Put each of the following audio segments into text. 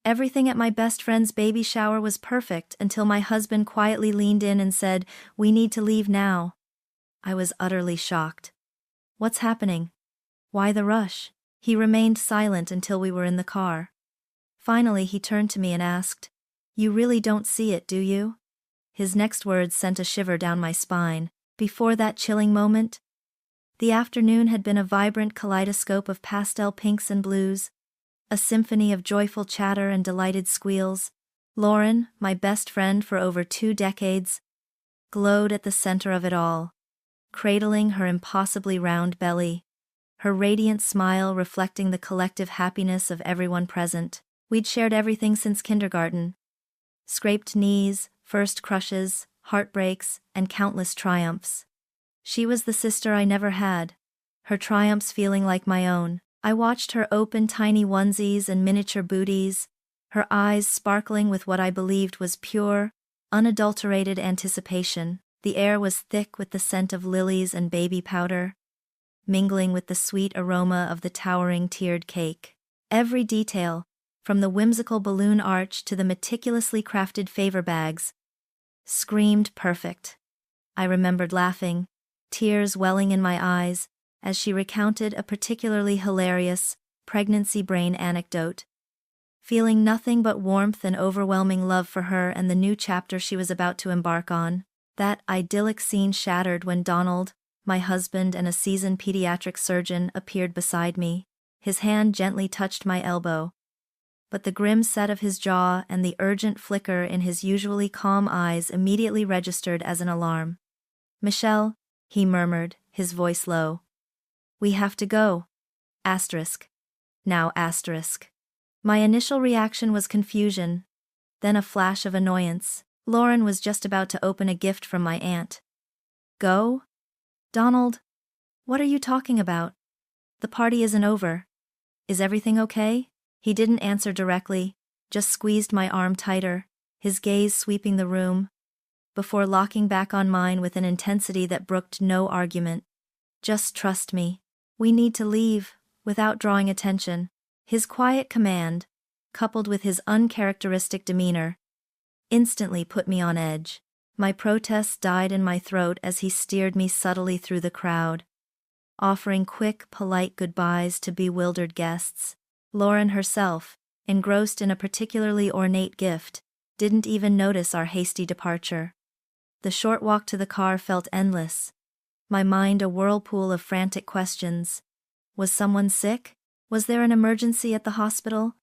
Everything at my best friend's baby shower was perfect until my husband quietly leaned in and said, "We need to leave now." I was utterly shocked. "What's happening? Why the rush?" He remained silent until we were in the car. Finally he turned to me and asked, "You really don't see it, do you?" His next words sent a shiver down my spine. Before that chilling moment, the afternoon had been a vibrant kaleidoscope of pastel pinks and blues, a symphony of joyful chatter and delighted squeals. Lauren, my best friend for over 2 decades, glowed at the center of it all, cradling her impossibly round belly, her radiant smile reflecting the collective happiness of everyone present. We'd shared everything since kindergarten. Scraped knees, first crushes, heartbreaks, and countless triumphs. She was the sister I never had, her triumphs feeling like my own. I watched her open tiny onesies and miniature booties, her eyes sparkling with what I believed was pure, unadulterated anticipation. The air was thick with the scent of lilies and baby powder, mingling with the sweet aroma of the towering tiered cake. Every detail, from the whimsical balloon arch to the meticulously crafted favor bags, screamed perfect. I remembered laughing, tears welling in my eyes, as she recounted a particularly hilarious, pregnancy brain anecdote. Feeling nothing but warmth and overwhelming love for her and the new chapter she was about to embark on, that idyllic scene shattered when Donald, my husband and a seasoned pediatric surgeon, appeared beside me. His hand gently touched my elbow, but the grim set of his jaw and the urgent flicker in his usually calm eyes immediately registered as an alarm. "Michelle," he murmured, his voice low. "We have to go. Asterisk. Now asterisk." My initial reaction was confusion, then a flash of annoyance. Lauren was just about to open a gift from my aunt. "Go? Donald, what are you talking about? The party isn't over. Is everything okay?" He didn't answer directly, just squeezed my arm tighter, his gaze sweeping the room, before locking back on mine with an intensity that brooked no argument. "Just trust me. We need to leave," without drawing attention. His quiet command, coupled with his uncharacteristic demeanor, instantly put me on edge. My protests died in my throat as he steered me subtly through the crowd, offering quick, polite goodbyes to bewildered guests. Lauren herself, engrossed in a particularly ornate gift, didn't even notice our hasty departure. The short walk to the car felt endless, my mind a whirlpool of frantic questions. Was someone sick? Was there an emergency at the hospital?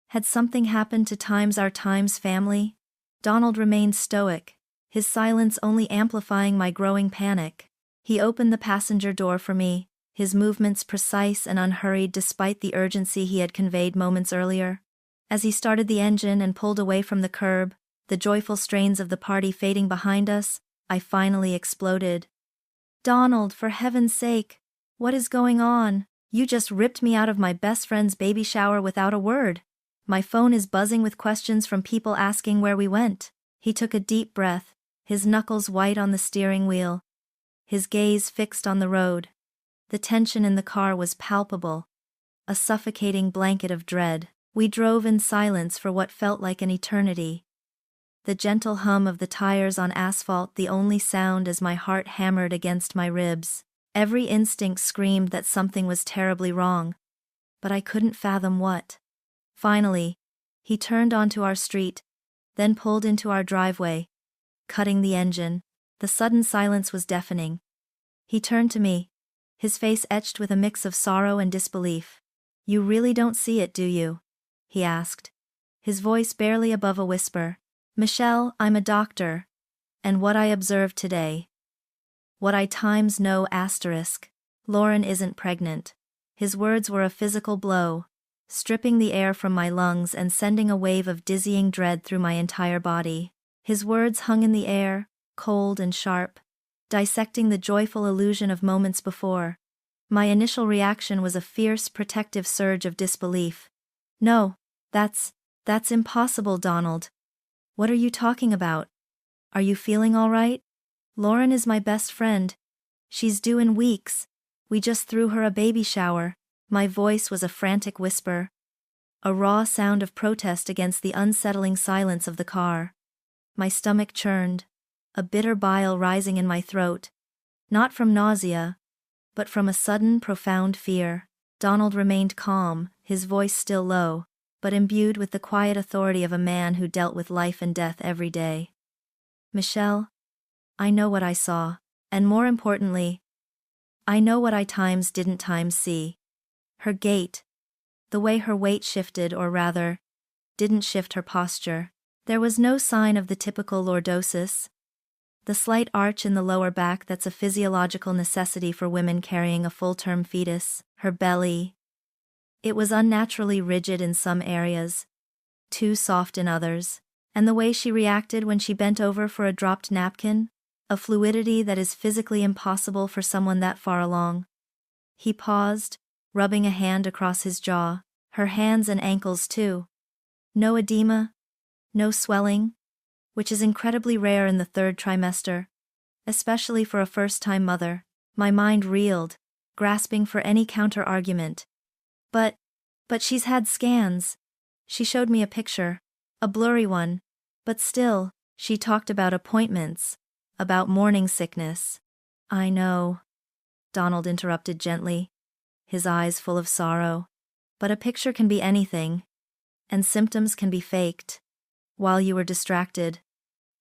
Had something happened to our Times family? Donald remained stoic, his silence only amplifying my growing panic. He opened the passenger door for me, his movements precise and unhurried despite the urgency he had conveyed moments earlier. As he started the engine and pulled away from the curb, the joyful strains of the party fading behind us, I finally exploded. "Donald, for heaven's sake, what is going on? You just ripped me out of my best friend's baby shower without a word. My phone is buzzing with questions from people asking where we went." He took a deep breath, his knuckles white on the steering wheel, his gaze fixed on the road. The tension in the car was palpable, a suffocating blanket of dread. We drove in silence for what felt like an eternity, the gentle hum of the tires on asphalt the only sound as my heart hammered against my ribs. Every instinct screamed that something was terribly wrong, but I couldn't fathom what. Finally, he turned onto our street, then pulled into our driveway, cutting the engine. The sudden silence was deafening. He turned to me, his face etched with a mix of sorrow and disbelief. "You really don't see it, do you?" he asked, his voice barely above a whisper. "Michelle, I'm a doctor, and what I observed today, what I times know asterisk. Lauren isn't pregnant." His words were a physical blow, stripping the air from my lungs and sending a wave of dizzying dread through my entire body. His words hung in the air, cold and sharp, dissecting the joyful illusion of moments before. My initial reaction was a fierce, protective surge of disbelief. "No, that's impossible, Donald. What are you talking about? Are you feeling all right? Lauren is my best friend. She's due in weeks. We just threw her a baby shower." My voice was a frantic whisper, a raw sound of protest against the unsettling silence of the car. My stomach churned, a bitter bile rising in my throat, not from nausea, but from a sudden, profound fear. Donald remained calm, his voice still low, but imbued with the quiet authority of a man who dealt with life and death every day. Michelle, I know what I saw, and more importantly, I know what I didn't see. Her gait, the way her weight shifted, or rather, didn't shift her posture. There was no sign of the typical lordosis, the slight arch in the lower back that's a physiological necessity for women carrying a full-term fetus. Her belly, it was unnaturally rigid in some areas, too soft in others, and the way she reacted when she bent over for a dropped napkin, a fluidity that is physically impossible for someone that far along. He paused, rubbing a hand across his jaw, her hands and ankles too. No edema, no swelling, which is incredibly rare in the third trimester, especially for a first-time mother. My mind reeled, grasping for any counter-argument. But she's had scans. She showed me a picture, a blurry one, but still, she talked about appointments, about morning sickness. I know, Donald interrupted gently, his eyes full of sorrow. But a picture can be anything, and symptoms can be faked. While you were distracted,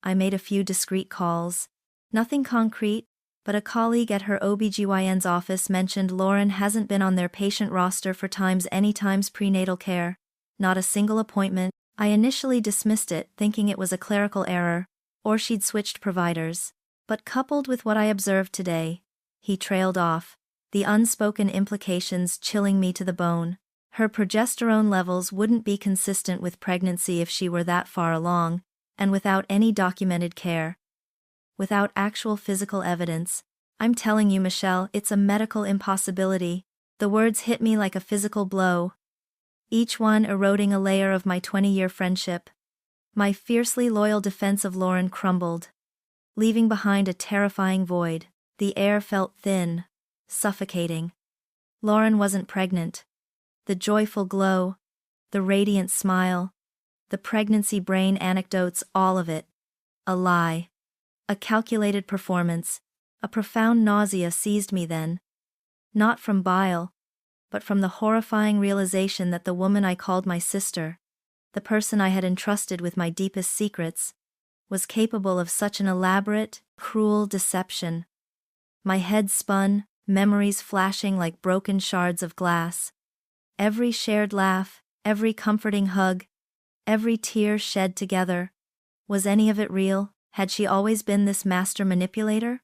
I made a few discreet calls. Nothing concrete, but a colleague at her OBGYN's office mentioned Lauren hasn't been on their patient roster for any prenatal care. Not a single appointment. I initially dismissed it, thinking it was a clerical error, or she'd switched providers. But coupled with what I observed today, he trailed off, the unspoken implications chilling me to the bone. Her progesterone levels wouldn't be consistent with pregnancy if she were that far along, and without any documented care. Without actual physical evidence. I'm telling you, Michelle, it's a medical impossibility. The words hit me like a physical blow, each one eroding a layer of my 20-year friendship. My fiercely loyal defense of Lauren crumbled, leaving behind a terrifying void. The air felt thin, suffocating. Lauren wasn't pregnant. The joyful glow, the radiant smile, the pregnancy brain anecdotes, all of it. A lie. A calculated performance. A profound nausea seized me then. Not from bile, but from the horrifying realization that the woman I called my sister, the person I had entrusted with my deepest secrets, was capable of such an elaborate, cruel deception. My head spun, memories flashing like broken shards of glass. Every shared laugh, every comforting hug, every tear shed together. Was any of it real? Had she always been this master manipulator?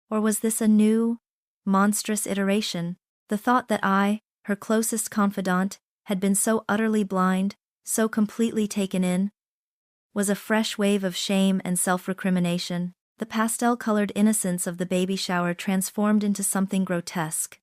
Or was this a new, monstrous iteration? The thought that I, her closest confidant, had been so utterly blind, so completely taken in, was a fresh wave of shame and self-recrimination. The pastel-colored innocence of the baby shower transformed into something grotesque.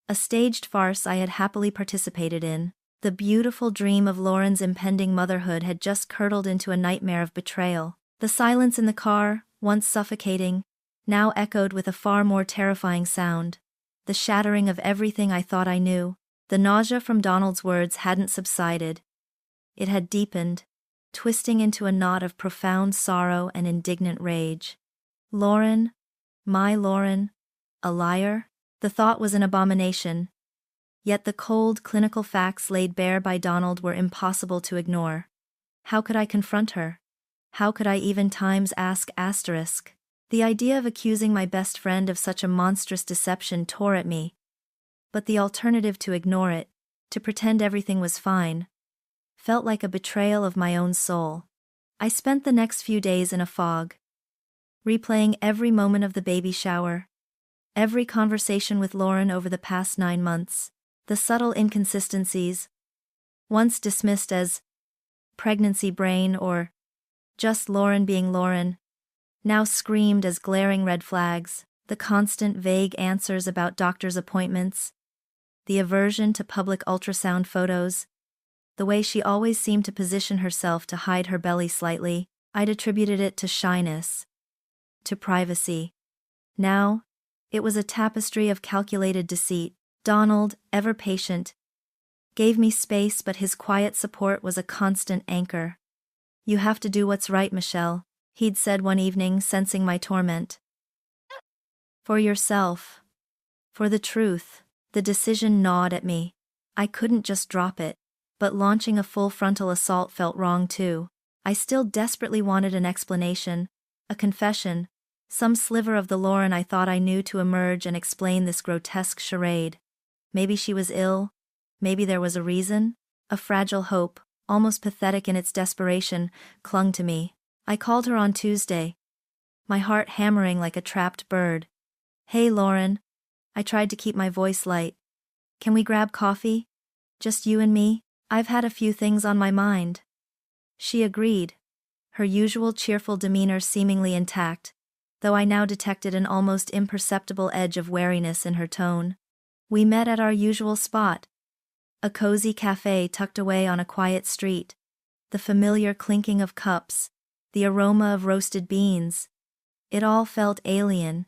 A staged farce I had happily participated in. The beautiful dream of Lauren's impending motherhood had just curdled into a nightmare of betrayal. The silence in the car, once suffocating, now echoed with a far more terrifying sound. The shattering of everything I thought I knew. The nausea from Donald's words hadn't subsided. It had deepened, twisting into a knot of profound sorrow and indignant rage. Lauren, my Lauren, a liar? The thought was an abomination. Yet the cold, clinical facts laid bare by Donald were impossible to ignore. How could I confront her? How could I even ask asterisk? The idea of accusing my best friend of such a monstrous deception tore at me. But the alternative to ignore it, to pretend everything was fine, felt like a betrayal of my own soul. I spent the next few days in a fog, replaying every moment of the baby shower, every conversation with Lauren over the past 9 months. The subtle inconsistencies, once dismissed as pregnancy brain or just Lauren being Lauren, now screamed as glaring red flags. The constant vague answers about doctor's appointments, the aversion to public ultrasound photos, the way she always seemed to position herself to hide her belly slightly. I'd attributed it to shyness, to privacy. Now, it was a tapestry of calculated deceit. Donald, ever patient, gave me space, but his quiet support was a constant anchor. "You have to do what's right, Michelle," he'd said one evening, sensing my torment. "For yourself. For the truth." The decision gnawed at me. I couldn't just drop it. But launching a full frontal assault felt wrong too. I still desperately wanted an explanation, a confession, some sliver of the Lauren I thought I knew to emerge and explain this grotesque charade. Maybe she was ill. Maybe there was a reason. A fragile hope, almost pathetic in its desperation, clung to me. I called her on Tuesday, my heart hammering like a trapped bird. "Hey, Lauren." I tried to keep my voice light. "Can we grab coffee? Just you and me? I've had a few things on my mind." She agreed, her usual cheerful demeanor seemingly intact, though I now detected an almost imperceptible edge of wariness in her tone. We met at our usual spot, a cozy cafe tucked away on a quiet street. The familiar clinking of cups, the aroma of roasted beans. It all felt alien,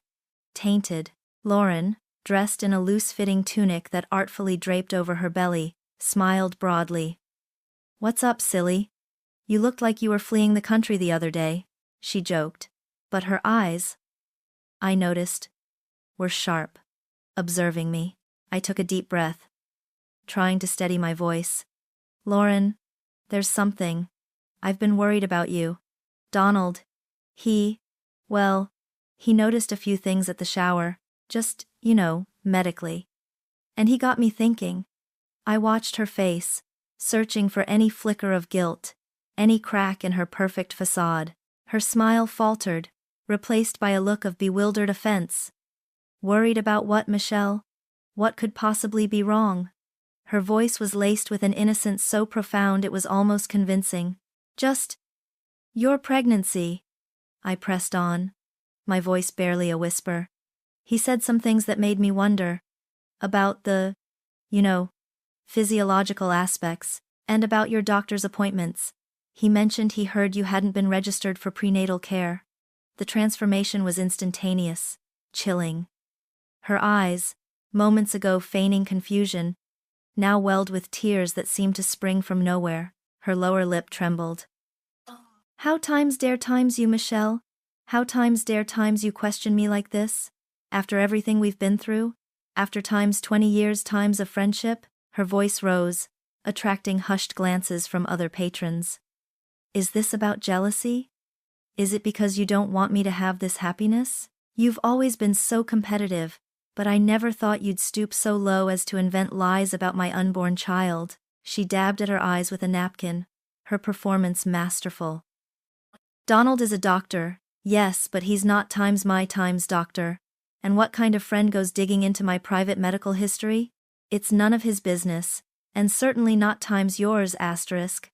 tainted. Lauren, dressed in a loose-fitting tunic that artfully draped over her belly, smiled broadly. "What's up, silly? You looked like you were fleeing the country the other day," she joked. But her eyes, I noticed, were sharp, observing me. I took a deep breath, trying to steady my voice. "Lauren, there's something. I've been worried about you. Donald, he noticed a few things at the shower, just, medically. And he got me thinking." I watched her face, searching for any flicker of guilt, any crack in her perfect facade. Her smile faltered, replaced by a look of bewildered offense. "Worried about what, Michelle? What could possibly be wrong?" Her voice was laced with an innocence so profound it was almost convincing. "Just your pregnancy." I pressed on, my voice barely a whisper. "He said some things that made me wonder. About the, physiological aspects, and about your doctor's appointments. He mentioned he heard you hadn't been registered for prenatal care." The transformation was instantaneous, chilling. Her eyes, moments ago feigning confusion, now welled with tears that seemed to spring from nowhere. Her lower lip trembled. "How times dare times you, Michelle? How times dare times you question me like this? After everything we've been through? After times 20 years times of friendship?" Her voice rose, attracting hushed glances from other patrons. "Is this about jealousy? Is it because you don't want me to have this happiness? You've always been so competitive, but I never thought you'd stoop so low as to invent lies about my unborn child." She dabbed at her eyes with a napkin, her performance masterful. "Donald is a doctor, yes, but he's not times my times doctor. And what kind of friend goes digging into my private medical history? It's none of his business, and certainly not times yours, asterisk.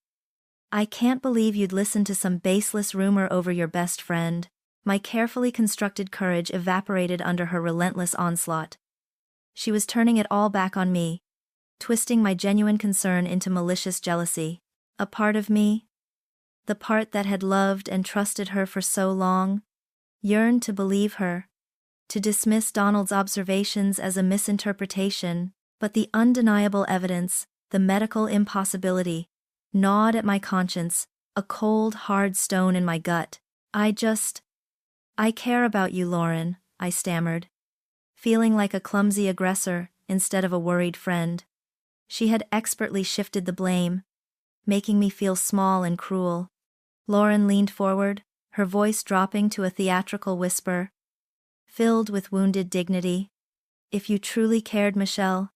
I can't believe you'd listen to some baseless rumor over your best friend." My carefully constructed courage evaporated under her relentless onslaught. She was turning it all back on me, twisting my genuine concern into malicious jealousy. A part of me, the part that had loved and trusted her for so long, yearned to believe her, to dismiss Donald's observations as a misinterpretation, but the undeniable evidence, the medical impossibility, gnawed at my conscience, a cold, hard stone in my gut. "I care about you, Lauren," I stammered, feeling like a clumsy aggressor instead of a worried friend. She had expertly shifted the blame, making me feel small and cruel. Lauren leaned forward, her voice dropping to a theatrical whisper, filled with wounded dignity. "If you truly cared, Michelle,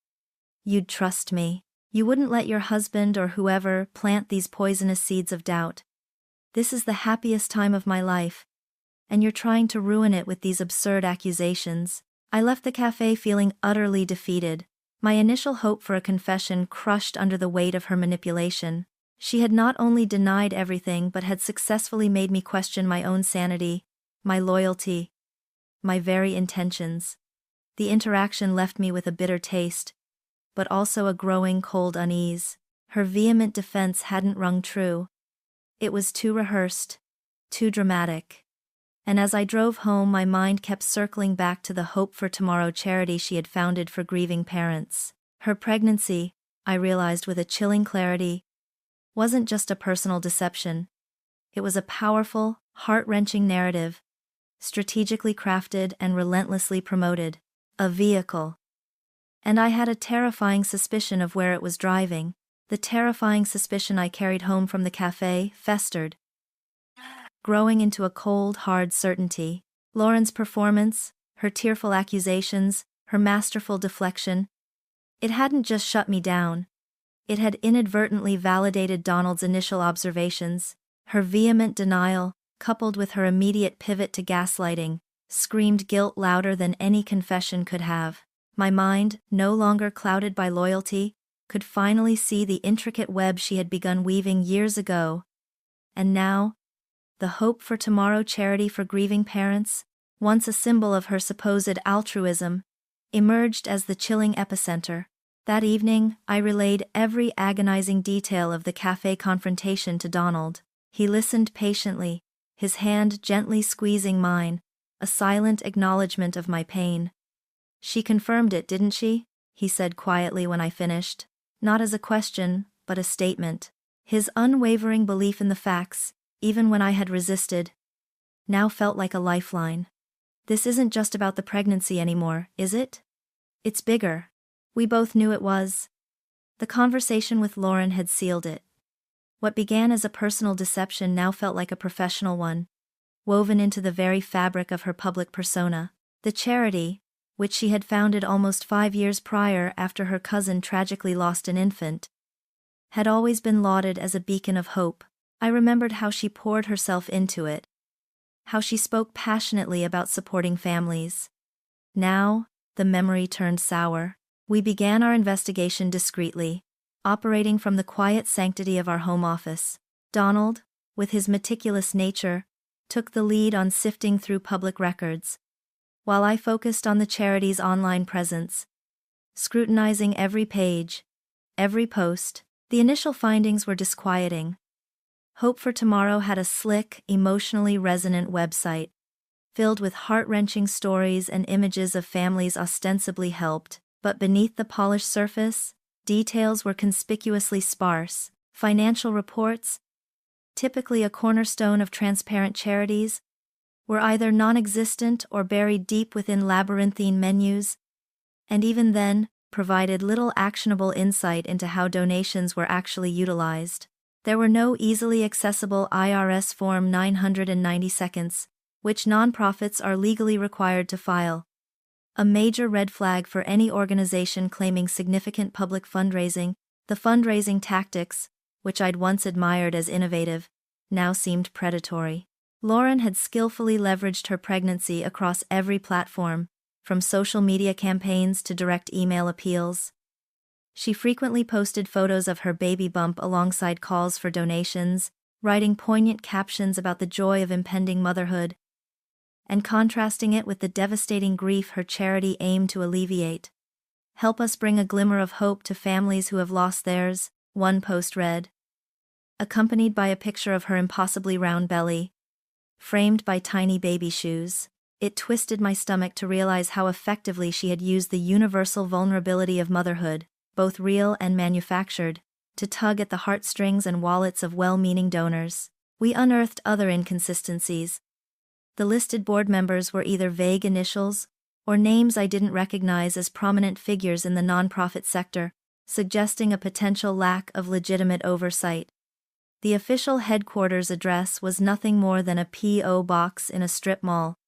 you'd trust me. You wouldn't let your husband or whoever plant these poisonous seeds of doubt. This is the happiest time of my life, and you're trying to ruin it with these absurd accusations." I left the cafe feeling utterly defeated, my initial hope for a confession crushed under the weight of her manipulation. She had not only denied everything but had successfully made me question my own sanity, my loyalty, my very intentions. The interaction left me with a bitter taste, but also a growing cold unease. Her vehement defense hadn't rung true. It was too rehearsed, too dramatic. And as I drove home, my mind kept circling back to the Hope for Tomorrow charity she had founded for grieving parents. Her pregnancy, I realized with a chilling clarity, wasn't just a personal deception. It was a powerful, heart-wrenching narrative, strategically crafted and relentlessly promoted. A vehicle. And I had a terrifying suspicion of where it was driving. The terrifying suspicion I carried home from the cafe festered, growing into a cold, hard certainty. Lauren's performance, her tearful accusations, her masterful deflection. It hadn't just shut me down. It had inadvertently validated Donald's initial observations. Her vehement denial, coupled with her immediate pivot to gaslighting, screamed guilt louder than any confession could have. My mind, no longer clouded by loyalty, could finally see the intricate web she had begun weaving years ago. And now, the Hope for Tomorrow charity for grieving parents, once a symbol of her supposed altruism, emerged as the chilling epicenter. That evening, I relayed every agonizing detail of the cafe confrontation to Donald. He listened patiently, his hand gently squeezing mine, a silent acknowledgement of my pain. "She confirmed it, didn't she?" he said quietly when I finished. Not as a question, but a statement. His unwavering belief in the facts, even when I had resisted, now felt like a lifeline. "This isn't just about the pregnancy anymore, is it? It's bigger." We both knew it was. The conversation with Lauren had sealed it. What began as a personal deception now felt like a professional one, woven into the very fabric of her public persona. The charity, which she had founded almost 5 years prior after her cousin tragically lost an infant, had always been lauded as a beacon of hope. I remembered how she poured herself into it, how she spoke passionately about supporting families. Now, the memory turned sour. We began our investigation discreetly, operating from the quiet sanctity of our home office. Donald, with his meticulous nature, took the lead on sifting through public records, while I focused on the charity's online presence, scrutinizing every page, every post. The initial findings were disquieting. Hope for Tomorrow had a slick, emotionally resonant website, filled with heart-wrenching stories and images of families ostensibly helped, but beneath the polished surface, details were conspicuously sparse. Financial reports, typically a cornerstone of transparent charities, were either non-existent or buried deep within labyrinthine menus, and even then, provided little actionable insight into how donations were actually utilized. There were no easily accessible IRS Form 990, which nonprofits are legally required to file. A major red flag for any organization claiming significant public fundraising. The fundraising tactics, which I'd once admired as innovative, now seemed predatory. Lauren had skillfully leveraged her pregnancy across every platform, from social media campaigns to direct email appeals. She frequently posted photos of her baby bump alongside calls for donations, writing poignant captions about the joy of impending motherhood, and contrasting it with the devastating grief her charity aimed to alleviate. "Help us bring a glimmer of hope to families who have lost theirs," one post read, accompanied by a picture of her impossibly round belly, framed by tiny baby shoes. It twisted my stomach to realize how effectively she had used the universal vulnerability of motherhood, both real and manufactured, to tug at the heartstrings and wallets of well-meaning donors. We unearthed other inconsistencies. The listed board members were either vague initials or names I didn't recognize as prominent figures in the nonprofit sector, suggesting a potential lack of legitimate oversight. The official headquarters address was nothing more than a P.O. box in a strip mall,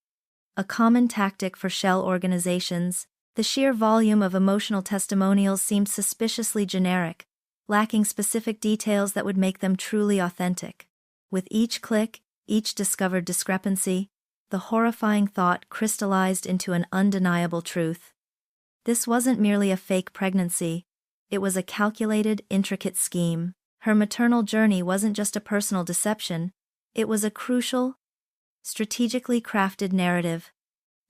a common tactic for shell organizations. The sheer volume of emotional testimonials seemed suspiciously generic, lacking specific details that would make them truly authentic. With each click, each discovered discrepancy, the horrifying thought crystallized into an undeniable truth. This wasn't merely a fake pregnancy, it was a calculated, intricate scheme. Her maternal journey wasn't just a personal deception, it was a crucial, strategically crafted narrative,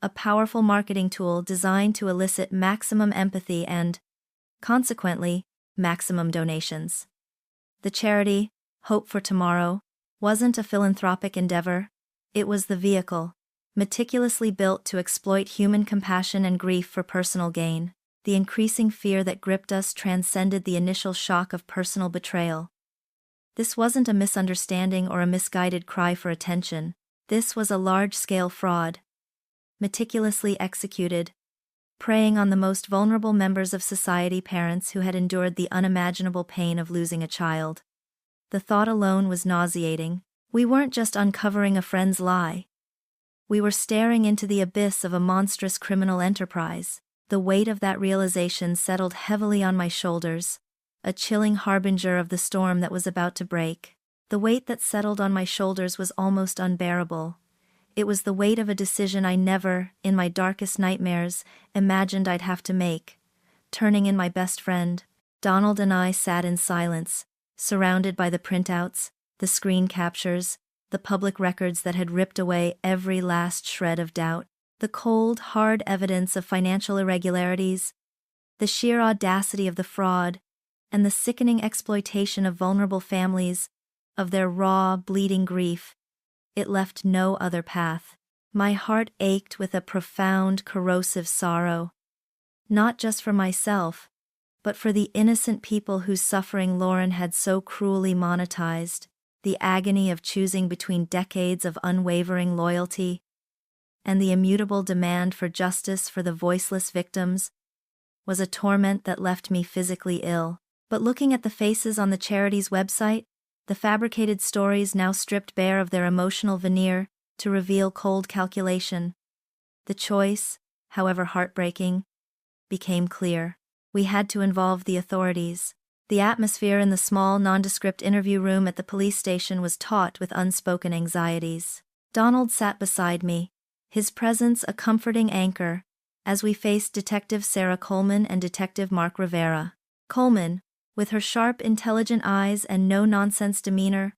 a powerful marketing tool designed to elicit maximum empathy and, consequently, maximum donations. The charity, Hope for Tomorrow, wasn't a philanthropic endeavor, it was the vehicle, meticulously built to exploit human compassion and grief for personal gain. the increasing fear that gripped us transcended the initial shock of personal betrayal. This wasn't a misunderstanding or a misguided cry for attention. This was a large-scale fraud, meticulously executed, preying on the most vulnerable members of society, parents who had endured the unimaginable pain of losing a child. The thought alone was nauseating. We weren't just uncovering a friend's lie. We were staring into the abyss of a monstrous criminal enterprise. The weight of that realization settled heavily on my shoulders, a chilling harbinger of the storm that was about to break. The weight that settled on my shoulders was almost unbearable. It was the weight of a decision I never, in my darkest nightmares, imagined I'd have to make. Turning in my best friend, Donald and I sat in silence, surrounded by the printouts, the screen captures, the public records that had ripped away every last shred of doubt, the cold, hard evidence of financial irregularities, the sheer audacity of the fraud, and the sickening exploitation of vulnerable families, of their raw, bleeding grief. It left no other path. My heart ached with a profound, corrosive sorrow. Not just for myself, but for the innocent people whose suffering Lauren had so cruelly monetized, the agony of choosing between decades of unwavering loyalty and the immutable demand for justice for the voiceless victims was a torment that left me physically ill. But looking at the faces on the charity's website, the fabricated stories now stripped bare of their emotional veneer to reveal cold calculation. The choice, however heartbreaking, became clear. We had to involve the authorities. The atmosphere in the small, nondescript interview room at the police station was taut with unspoken anxieties. Donald sat beside me, his presence a comforting anchor, as we faced Detective Sarah Coleman and Detective Mark Rivera. Coleman, with her sharp, intelligent eyes and no-nonsense demeanor,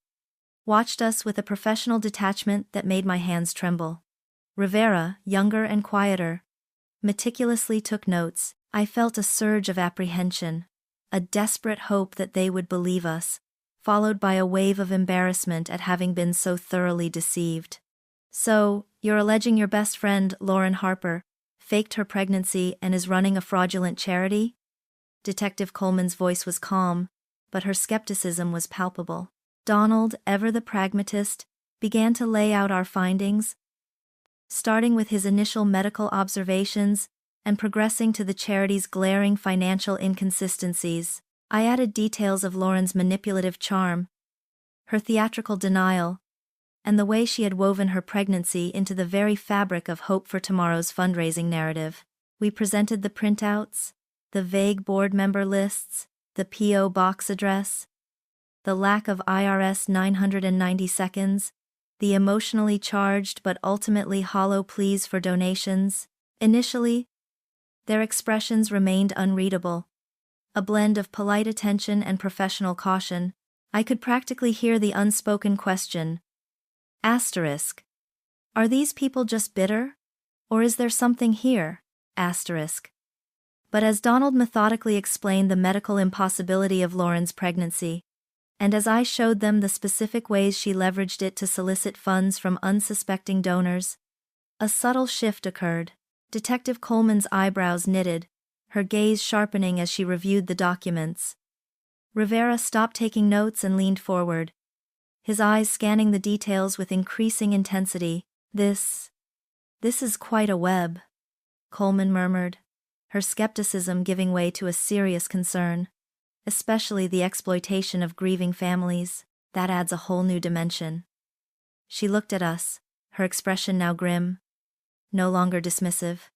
watched us with a professional detachment that made my hands tremble. Rivera, younger and quieter, meticulously took notes. I felt a surge of apprehension, a desperate hope that they would believe us, followed by a wave of embarrassment at having been so thoroughly deceived. So, you're alleging your best friend, Lauren Harper, faked her pregnancy and is running a fraudulent charity? Detective Coleman's voice was calm, but her skepticism was palpable. Donald, ever the pragmatist, began to lay out our findings, starting with his initial medical observations and progressing to the charity's glaring financial inconsistencies. I added details of Lauren's manipulative charm, her theatrical denial, and the way she had woven her pregnancy into the very fabric of Hope for Tomorrow's fundraising narrative. We presented the printouts, the vague board member lists, the P.O. box address, the lack of IRS 990 seconds, the emotionally charged but ultimately hollow pleas for donations. Initially, their expressions remained unreadable, a blend of polite attention and professional caution. I could practically hear the unspoken question, asterisk, are these people just bitter? Or is there something here? Asterisk. But as Donald methodically explained the medical impossibility of Lauren's pregnancy, and as I showed them the specific ways she leveraged it to solicit funds from unsuspecting donors, a subtle shift occurred. Detective Coleman's eyebrows knitted, her gaze sharpening as she reviewed the documents. Rivera stopped taking notes and leaned forward, his eyes scanning the details with increasing intensity. This is quite a web, Coleman murmured, her skepticism giving way to a serious concern. Especially the exploitation of grieving families, that adds a whole new dimension. She looked at us, her expression now grim, no longer dismissive.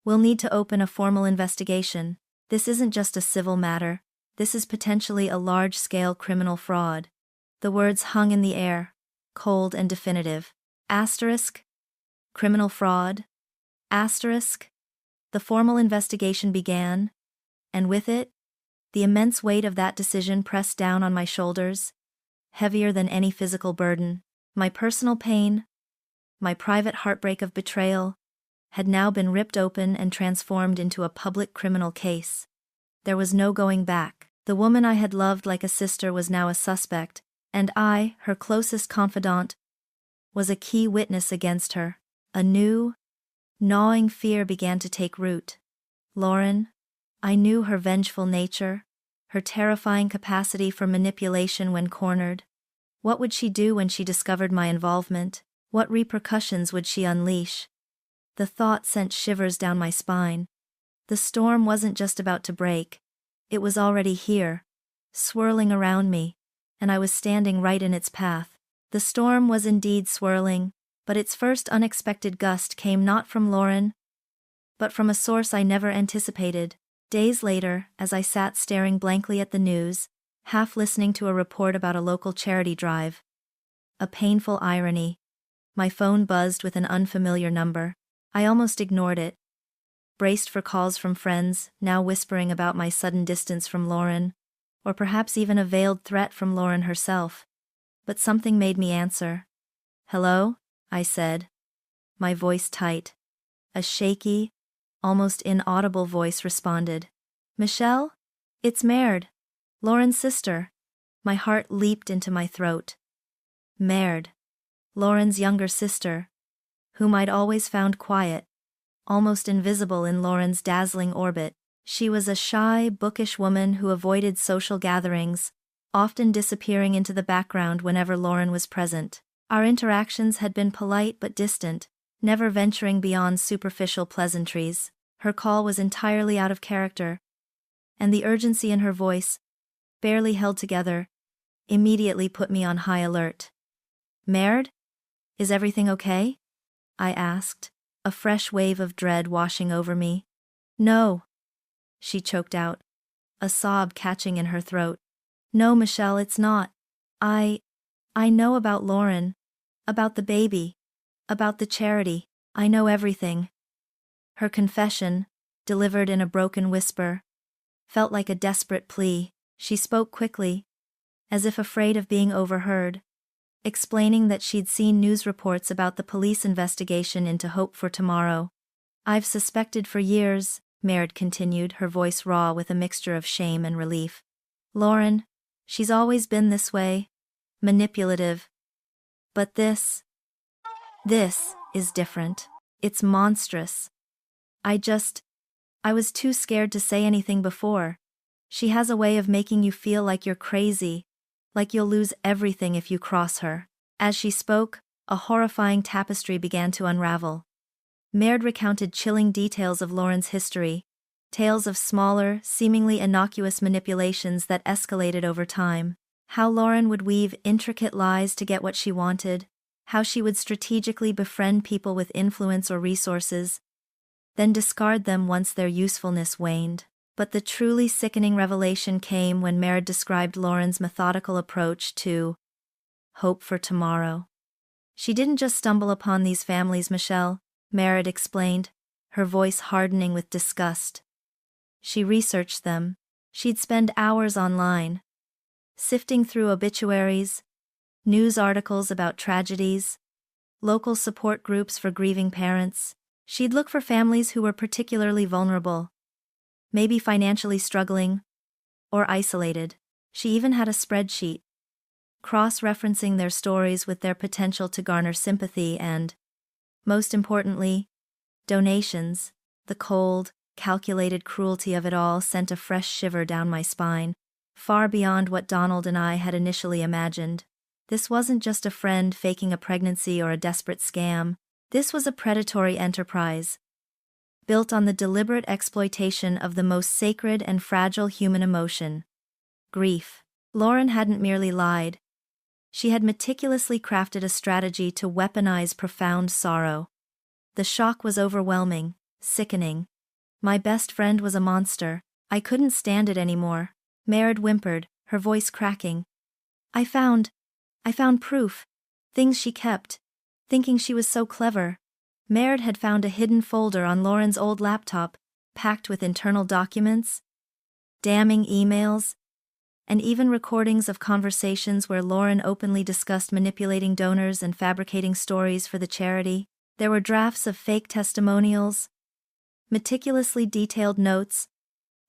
We'll need to open a formal investigation. This isn't just a civil matter, this is potentially a large-scale criminal fraud. The words hung in the air, cold and definitive. Asterisk? Criminal fraud? Asterisk? The formal investigation began, and with it, the immense weight of that decision pressed down on my shoulders, heavier than any physical burden. My personal pain, my private heartbreak of betrayal, had now been ripped open and transformed into a public criminal case. There was no going back. The woman I had loved like a sister was now a suspect, and I, her closest confidant, was a key witness against her. A new, gnawing fear began to take root. Lauren, I knew her vengeful nature, her terrifying capacity for manipulation when cornered. What would she do when she discovered my involvement? What repercussions would she unleash? The thought sent shivers down my spine. The storm wasn't just about to break. It was already here, swirling around me, and I was standing right in its path. The storm was indeed swirling, but its first unexpected gust came not from Lauren, but from a source I never anticipated. Days later, as I sat staring blankly at the news, half listening to a report about a local charity drive. A painful irony. My phone buzzed with an unfamiliar number. I almost ignored it. Braced for calls from friends, now whispering about my sudden distance from Lauren, or perhaps even a veiled threat from Lauren herself. But something made me answer. "Hello?" I said, my voice tight. A shaky, almost inaudible voice responded. "Michelle? It's Merde, Lauren's sister." My heart leaped into my throat. Merde, Lauren's younger sister, whom I'd always found quiet, almost invisible in Lauren's dazzling orbit. She was a shy, bookish woman who avoided social gatherings, often disappearing into the background whenever Lauren was present. Our interactions had been polite but distant, never venturing beyond superficial pleasantries. Her call was entirely out of character, and the urgency in her voice, barely held together, immediately put me on high alert. "Merde? Is everything okay?" I asked, a fresh wave of dread washing over me. "No," she choked out, a sob catching in her throat. "No, Michelle, it's not. I know about Lauren, about the baby, about the charity. I know everything." Her confession, delivered in a broken whisper, felt like a desperate plea. She spoke quickly, as if afraid of being overheard, explaining that she'd seen news reports about the police investigation into Hope for Tomorrow. "I've suspected for years," Merde continued, her voice raw with a mixture of shame and relief. "Lauren, she's always been this way, manipulative. But this is different. It's monstrous. I was too scared to say anything before. She has a way of making you feel like you're crazy, like you'll lose everything if you cross her." As she spoke, a horrifying tapestry began to unravel. Merde recounted chilling details of Lauren's history, tales of smaller, seemingly innocuous manipulations that escalated over time. How Lauren would weave intricate lies to get what she wanted, how she would strategically befriend people with influence or resources, then discard them once their usefulness waned. But the truly sickening revelation came when Merde described Lauren's methodical approach to Hope for Tomorrow. "She didn't just stumble upon these families, Michelle," Merde explained, her voice hardening with disgust. "She researched them. She'd spend hours online, sifting through obituaries, news articles about tragedies, local support groups for grieving parents. She'd look for families who were particularly vulnerable, maybe financially struggling, or isolated. She even had a spreadsheet, cross-referencing their stories with their potential to garner sympathy and, most importantly, donations." The cold, calculated cruelty of it all sent a fresh shiver down my spine, far beyond what Donald and I had initially imagined. This wasn't just a friend faking a pregnancy or a desperate scam. This was a predatory enterprise, built on the deliberate exploitation of the most sacred and fragile human emotion: grief. Lauren hadn't merely lied. She had meticulously crafted a strategy to weaponize profound sorrow. The shock was overwhelming, sickening. My best friend was a monster. I couldn't stand it anymore. Merde whimpered, her voice cracking. I found proof. Things she kept, thinking she was so clever." Merde had found a hidden folder on Lauren's old laptop, packed with internal documents, damning emails, and even recordings of conversations where Lauren openly discussed manipulating donors and fabricating stories for the charity. There were drafts of fake testimonials, meticulously detailed notes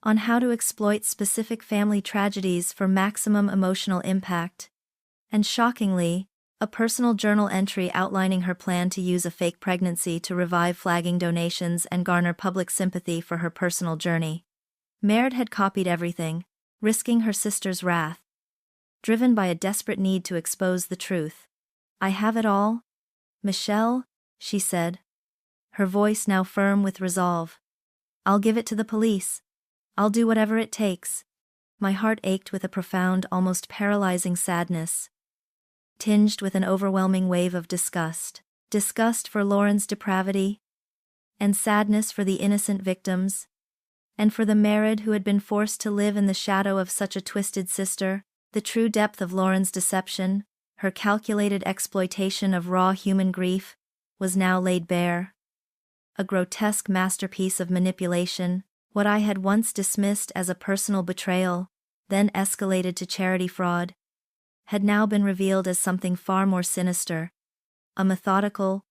on how to exploit specific family tragedies for maximum emotional impact, and shockingly, a personal journal entry outlining her plan to use a fake pregnancy to revive flagging donations and garner public sympathy for her personal journey. Merd had copied everything, risking her sister's wrath, driven by a desperate need to expose the truth. "I have it all, Michelle," she said, her voice now firm with resolve. "I'll give it to the police. I'll do whatever it takes." My heart ached with a profound, almost paralyzing sadness, tinged with an overwhelming wave of disgust. Disgust for Lauren's depravity, and sadness for the innocent victims, and for the Merd who had been forced to live in the shadow of such a twisted sister. The true depth of Lauren's deception, her calculated exploitation of raw human grief, was now laid bare. A grotesque masterpiece of manipulation, what I had once dismissed as a personal betrayal, then escalated to charity fraud, had now been revealed as something far more sinister, a methodical,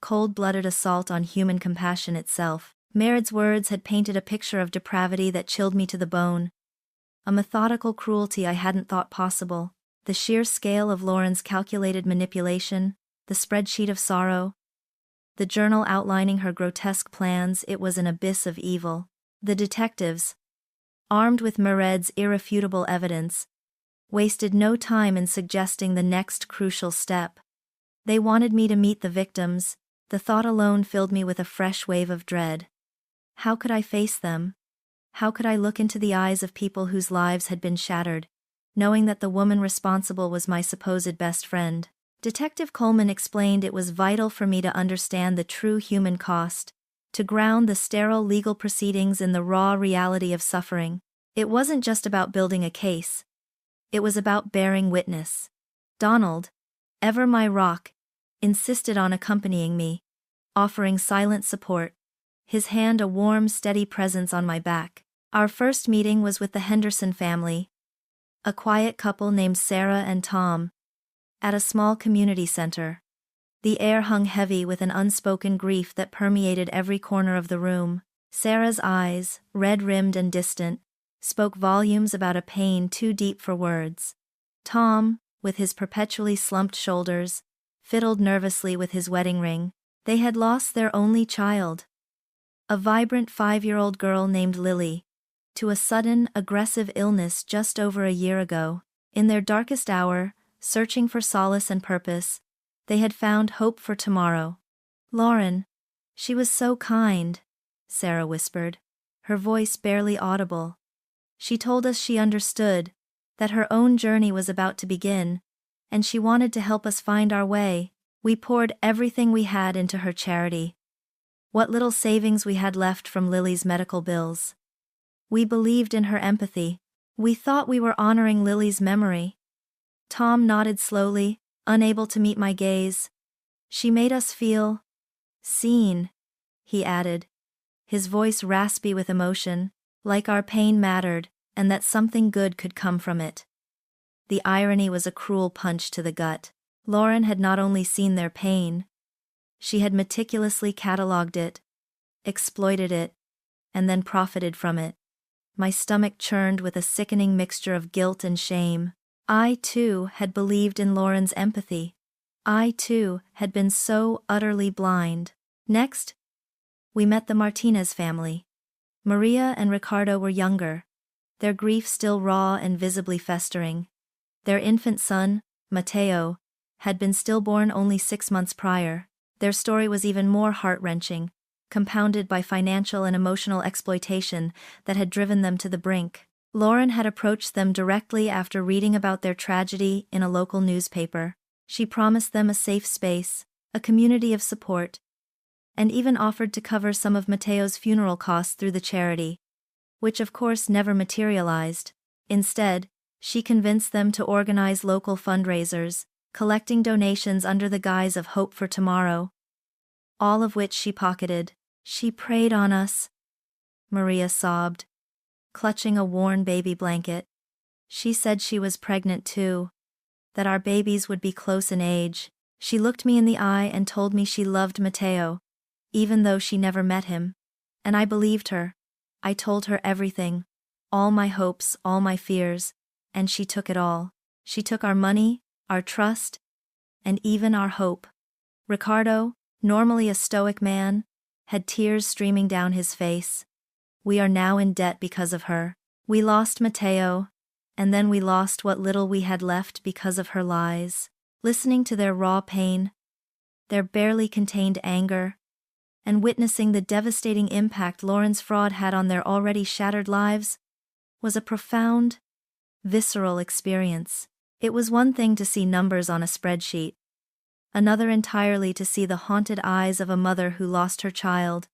cold-blooded assault on human compassion itself. Merd's words had painted a picture of depravity that chilled me to the bone, a methodical cruelty I hadn't thought possible. The sheer scale of Lauren's calculated manipulation, the spreadsheet of sorrow, the journal outlining her grotesque plans, it was an abyss of evil. The detectives, armed with Merd's irrefutable evidence, wasted no time in suggesting the next crucial step. They wanted me to meet the victims. The thought alone filled me with a fresh wave of dread. How could I face them? How could I look into the eyes of people whose lives had been shattered, knowing that the woman responsible was my supposed best friend? Detective Coleman explained it was vital for me to understand the true human cost, to ground the sterile legal proceedings in the raw reality of suffering. It wasn't just about building a case. It was about bearing witness. Donald, ever my rock, insisted on accompanying me, offering silent support, his hand a warm, steady presence on my back. Our first meeting was with the Henderson family, a quiet couple named Sarah and Tom, at a small community center. The air hung heavy with an unspoken grief that permeated every corner of the room. Sarah's eyes, red-rimmed and distant, spoke volumes about a pain too deep for words. Tom, with his perpetually slumped shoulders, fiddled nervously with his wedding ring. They had lost their only child, a vibrant 5-year-old girl named Lily, to a sudden, aggressive illness just over a year ago. In their darkest hour, searching for solace and purpose, they had found hope for tomorrow. "Lauren, she was so kind," Sarah whispered, her voice barely audible. "She told us she understood, that her own journey was about to begin, and she wanted to help us find our way." We poured everything we had into her charity. What little savings we had left from Lily's medical bills. We believed in her empathy. We thought we were honoring Lily's memory. Tom nodded slowly, unable to meet my gaze. "She made us feel seen," he added, his voice raspy with emotion, like our pain mattered, and that something good could come from it. The irony was a cruel punch to the gut. Lauren had not only seen their pain, she had meticulously catalogued it, exploited it, and then profited from it. My stomach churned with a sickening mixture of guilt and shame. I, too, had believed in Lauren's empathy. I, too, had been so utterly blind. Next, we met the Martinez family. Maria and Ricardo were younger, their grief still raw and visibly festering. Their infant son, Mateo, had been stillborn only 6 months prior. Their story was even more heart-wrenching, compounded by financial and emotional exploitation that had driven them to the brink. Lauren had approached them directly after reading about their tragedy in a local newspaper. She promised them a safe space, a community of support, and even offered to cover some of Mateo's funeral costs through the charity, which of course never materialized. Instead, she convinced them to organize local fundraisers, collecting donations under the guise of hope for tomorrow, all of which she pocketed. "She preyed on us," Maria sobbed, clutching a worn baby blanket. "She said she was pregnant too, that our babies would be close in age. She looked me in the eye and told me she loved Mateo, even though she never met him. And I believed her. I told her everything, all my hopes, all my fears, and she took it all. She took our money, our trust, and even our hope." Ricardo, normally a stoic man, had tears streaming down his face. We are now in debt because of her. We lost Mateo, and then we lost what little we had left because of her lies. Listening to their raw pain, their barely contained anger, and witnessing the devastating impact Lauren's fraud had on their already shattered lives, was a profound, visceral experience. It was one thing to see numbers on a spreadsheet, another entirely to see the haunted eyes of a mother who lost her child,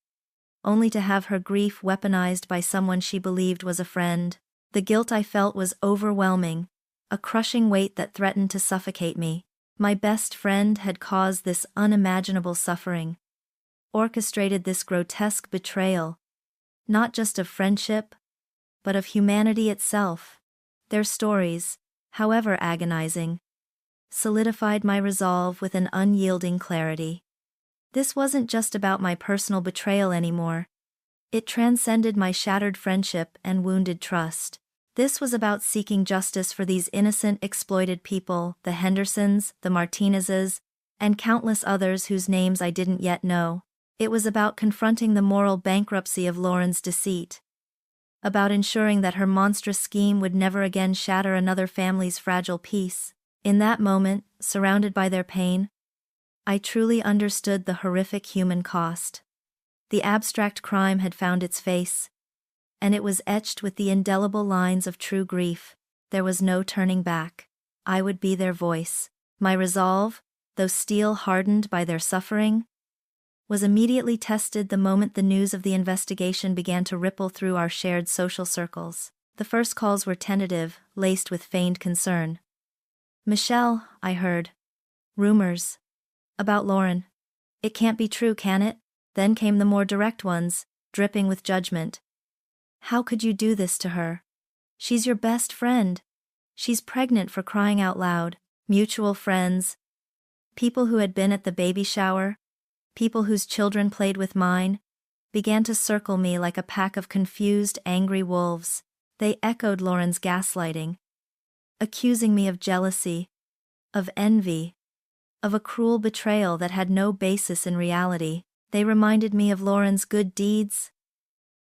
only to have her grief weaponized by someone she believed was a friend. The guilt I felt was overwhelming, a crushing weight that threatened to suffocate me. My best friend had caused this unimaginable suffering, orchestrated this grotesque betrayal, not just of friendship, but of humanity itself. Their stories, however agonizing, solidified my resolve with an unyielding clarity. This wasn't just about my personal betrayal anymore. It transcended my shattered friendship and wounded trust. This was about seeking justice for these innocent, exploited people, the Hendersons, the Martinezes, and countless others whose names I didn't yet know. It was about confronting the moral bankruptcy of Lauren's deceit, about ensuring that her monstrous scheme would never again shatter another family's fragile peace. In that moment, surrounded by their pain, I truly understood the horrific human cost. The abstract crime had found its face, and it was etched with the indelible lines of true grief. There was no turning back. I would be their voice. My resolve, though steel hardened by their suffering, was immediately tested the moment the news of the investigation began to ripple through our shared social circles. The first calls were tentative, laced with feigned concern. "Michelle," I heard. "Rumors. About Lauren. It can't be true, can it?" Then came the more direct ones, dripping with judgment. "How could you do this to her? She's your best friend. She's pregnant, for crying out loud." Mutual friends, people who had been at the baby shower, people whose children played with mine, began to circle me like a pack of confused, angry wolves. They echoed Lauren's gaslighting, accusing me of jealousy, of envy, of a cruel betrayal that had no basis in reality. They reminded me of Lauren's good deeds,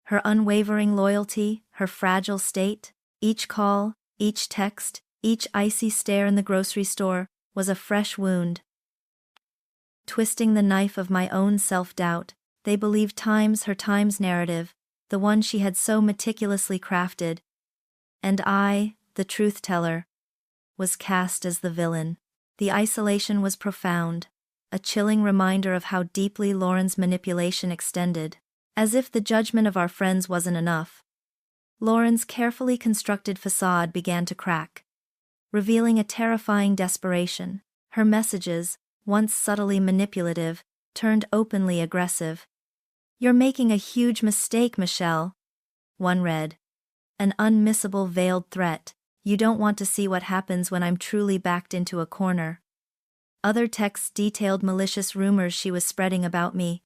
her unwavering loyalty, her fragile state. Each call, each text, each icy stare in the grocery store was a fresh wound. Twisting the knife of my own self-doubt, they believed her Times narrative, the one she had so meticulously crafted. And I, the truth-teller, was cast as the villain. The isolation was profound, a chilling reminder of how deeply Lauren's manipulation extended. As if the judgment of our friends wasn't enough, Lauren's carefully constructed facade began to crack, revealing a terrifying desperation. Her messages, once subtly manipulative, turned openly aggressive. "You're making a huge mistake, Michelle," one read. An unmissable veiled threat. "You don't want to see what happens when I'm truly backed into a corner." Other texts detailed malicious rumors she was spreading about me,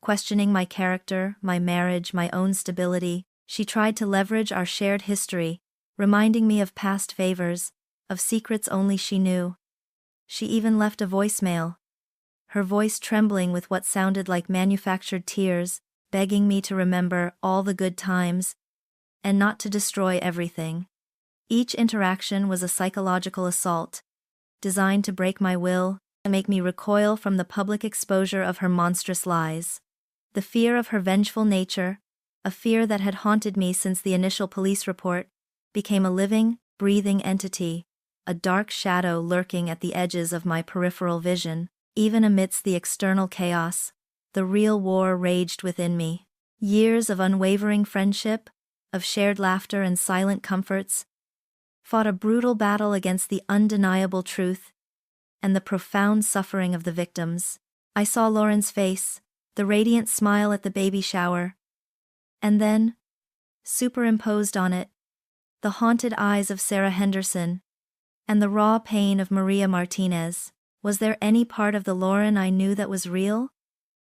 questioning my character, my marriage, my own stability. She tried to leverage our shared history, reminding me of past favors, of secrets only she knew. She even left a voicemail, her voice trembling with what sounded like manufactured tears, begging me to remember all the good times, and not to destroy everything. Each interaction was a psychological assault, designed to break my will and make me recoil from the public exposure of her monstrous lies. The fear of her vengeful nature, a fear that had haunted me since the initial police report, became a living, breathing entity, a dark shadow lurking at the edges of my peripheral vision. Even amidst the external chaos, the real war raged within me. Years of unwavering friendship, of shared laughter and silent comforts, fought a brutal battle against the undeniable truth and the profound suffering of the victims. I saw Lauren's face, the radiant smile at the baby shower, and then, superimposed on it, the haunted eyes of Sarah Henderson and the raw pain of Maria Martinez. Was there any part of the Lauren I knew that was real?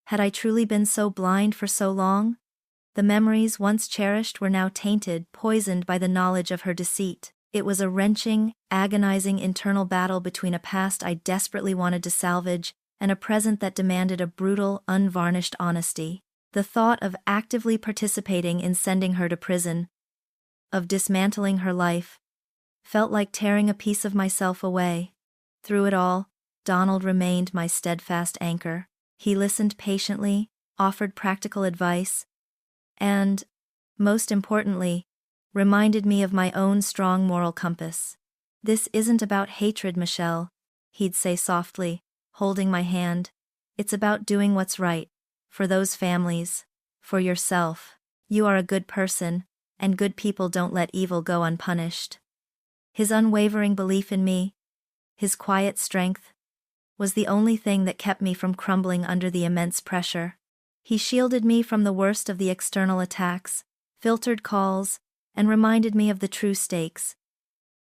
Had I truly been so blind for so long? The memories once cherished were now tainted, poisoned by the knowledge of her deceit. It was a wrenching, agonizing internal battle between a past I desperately wanted to salvage and a present that demanded a brutal, unvarnished honesty. The thought of actively participating in sending her to prison, of dismantling her life, felt like tearing a piece of myself away. Through it all, Donald remained my steadfast anchor. He listened patiently, offered practical advice, and, most importantly, reminded me of my own strong moral compass. "This isn't about hatred, Michelle," he'd say softly, holding my hand. "It's about doing what's right. For those families. For yourself. You are a good person, and good people don't let evil go unpunished." His unwavering belief in me, his quiet strength, was the only thing that kept me from crumbling under the immense pressure. He shielded me from the worst of the external attacks, filtered calls, and reminded me of the true stakes,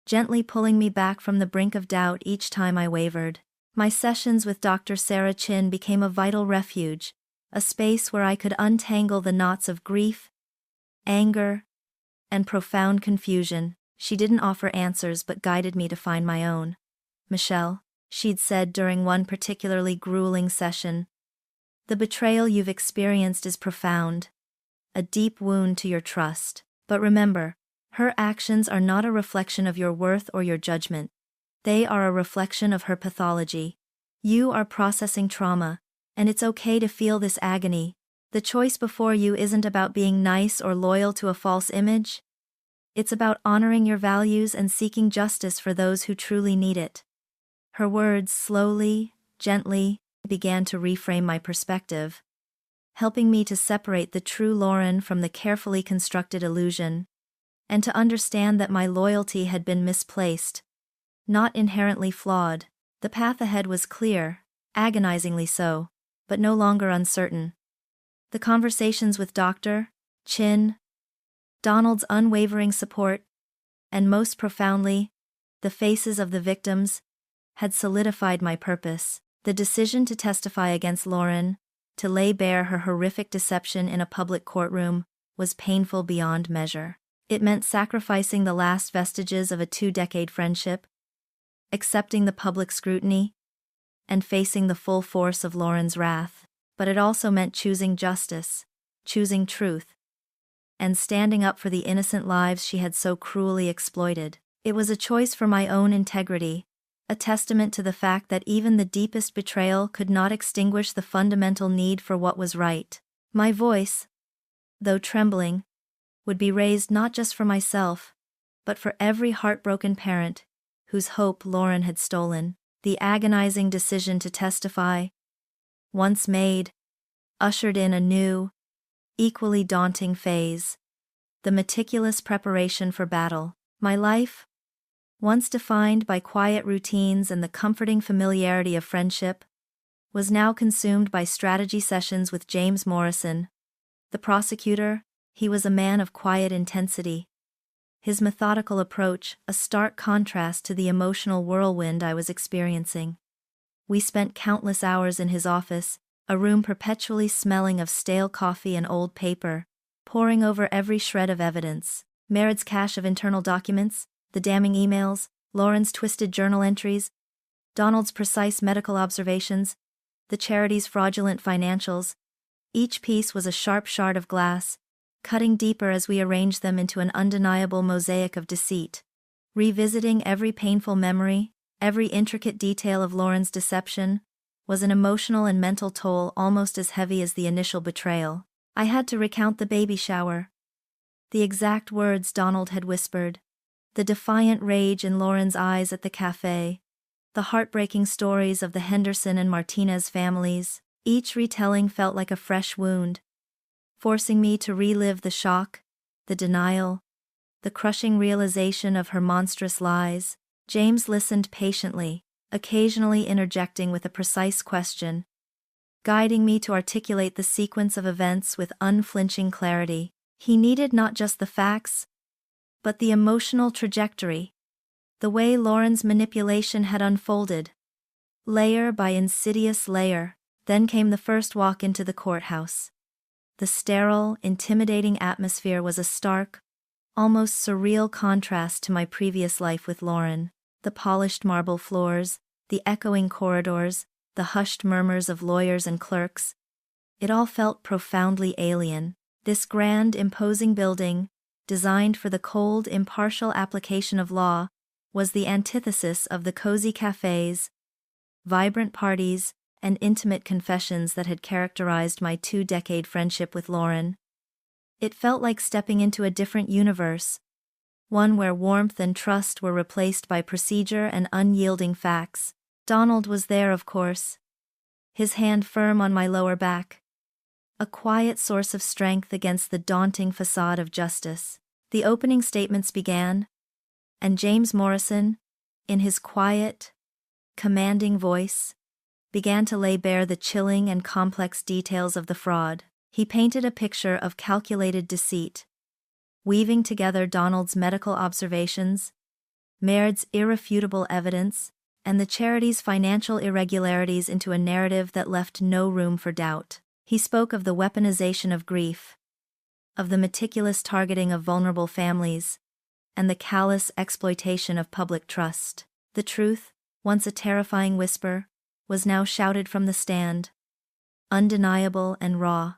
gently pulling me back from the brink of doubt each time I wavered. My sessions with Dr. Sarah Chin became a vital refuge, a space where I could untangle the knots of grief, anger, and profound confusion. She didn't offer answers but guided me to find my own. "Michelle," she'd said during one particularly grueling session, "the betrayal you've experienced is profound, a deep wound to your trust. But remember, her actions are not a reflection of your worth or your judgment. They are a reflection of her pathology. You are processing trauma, and it's okay to feel this agony. The choice before you isn't about being nice or loyal to a false image. It's about honoring your values and seeking justice for those who truly need it." Her words slowly, gently, began to reframe my perspective, helping me to separate the true Lauren from the carefully constructed illusion, and to understand that my loyalty had been misplaced, not inherently flawed. The path ahead was clear, agonizingly so, but no longer uncertain. The conversations with Dr. Chin, Donald's unwavering support, and most profoundly, the faces of the victims, had solidified my purpose. The decision to testify against Lauren, to lay bare her horrific deception in a public courtroom, was painful beyond measure. It meant sacrificing the last vestiges of a 2-decade friendship, accepting the public scrutiny, and facing the full force of Lauren's wrath. But it also meant choosing justice, choosing truth, and standing up for the innocent lives she had so cruelly exploited. It was a choice for my own integrity, a testament to the fact that even the deepest betrayal could not extinguish the fundamental need for what was right. My voice, though trembling, would be raised not just for myself, but for every heartbroken parent whose hope Lauren had stolen. The agonizing decision to testify, once made, ushered in a new, equally daunting phase: the meticulous preparation for battle. My life, once defined by quiet routines and the comforting familiarity of friendship, was now consumed by strategy sessions with James Morrison, the prosecutor. He was a man of quiet intensity, his methodical approach a stark contrast to the emotional whirlwind I was experiencing. We spent countless hours in his office, a room perpetually smelling of stale coffee and old paper, poring over every shred of evidence: Merritt's cache of internal documents, the damning emails, Lauren's twisted journal entries, Donald's precise medical observations, the charity's fraudulent financials. Each piece was a sharp shard of glass, cutting deeper as we arranged them into an undeniable mosaic of deceit. Revisiting every painful memory, every intricate detail of Lauren's deception, was an emotional and mental toll almost as heavy as the initial betrayal. I had to recount the baby shower, the exact words Donald had whispered, the defiant rage in Lauren's eyes at the cafe, the heartbreaking stories of the Henderson and Martinez families. Each retelling felt like a fresh wound, forcing me to relive the shock, the denial, the crushing realization of her monstrous lies. James listened patiently, occasionally interjecting with a precise question, guiding me to articulate the sequence of events with unflinching clarity. He needed not just the facts, but the emotional trajectory, the way Lauren's manipulation had unfolded, layer by insidious layer. Then came the first walk into the courthouse. The sterile, intimidating atmosphere was a stark, almost surreal contrast to my previous life with Lauren. The polished marble floors, the echoing corridors, the hushed murmurs of lawyers and clerks. It all felt profoundly alien. This grand, imposing building, designed for the cold, impartial application of law, was the antithesis of the cozy cafes, vibrant parties, and intimate confessions that had characterized my 2-decade friendship with Lauren. It felt like stepping into a different universe, one where warmth and trust were replaced by procedure and unyielding facts. Donald was there, of course, his hand firm on my lower back, a quiet source of strength against the daunting facade of justice. The opening statements began, and James Morrison, in his quiet, commanding voice, began to lay bare the chilling and complex details of the fraud. He painted a picture of calculated deceit, weaving together Donald's medical observations, Maird's irrefutable evidence, and the charity's financial irregularities into a narrative that left no room for doubt. He spoke of the weaponization of grief, of the meticulous targeting of vulnerable families, and the callous exploitation of public trust. The truth, once a terrifying whisper, was now shouted from the stand, undeniable and raw.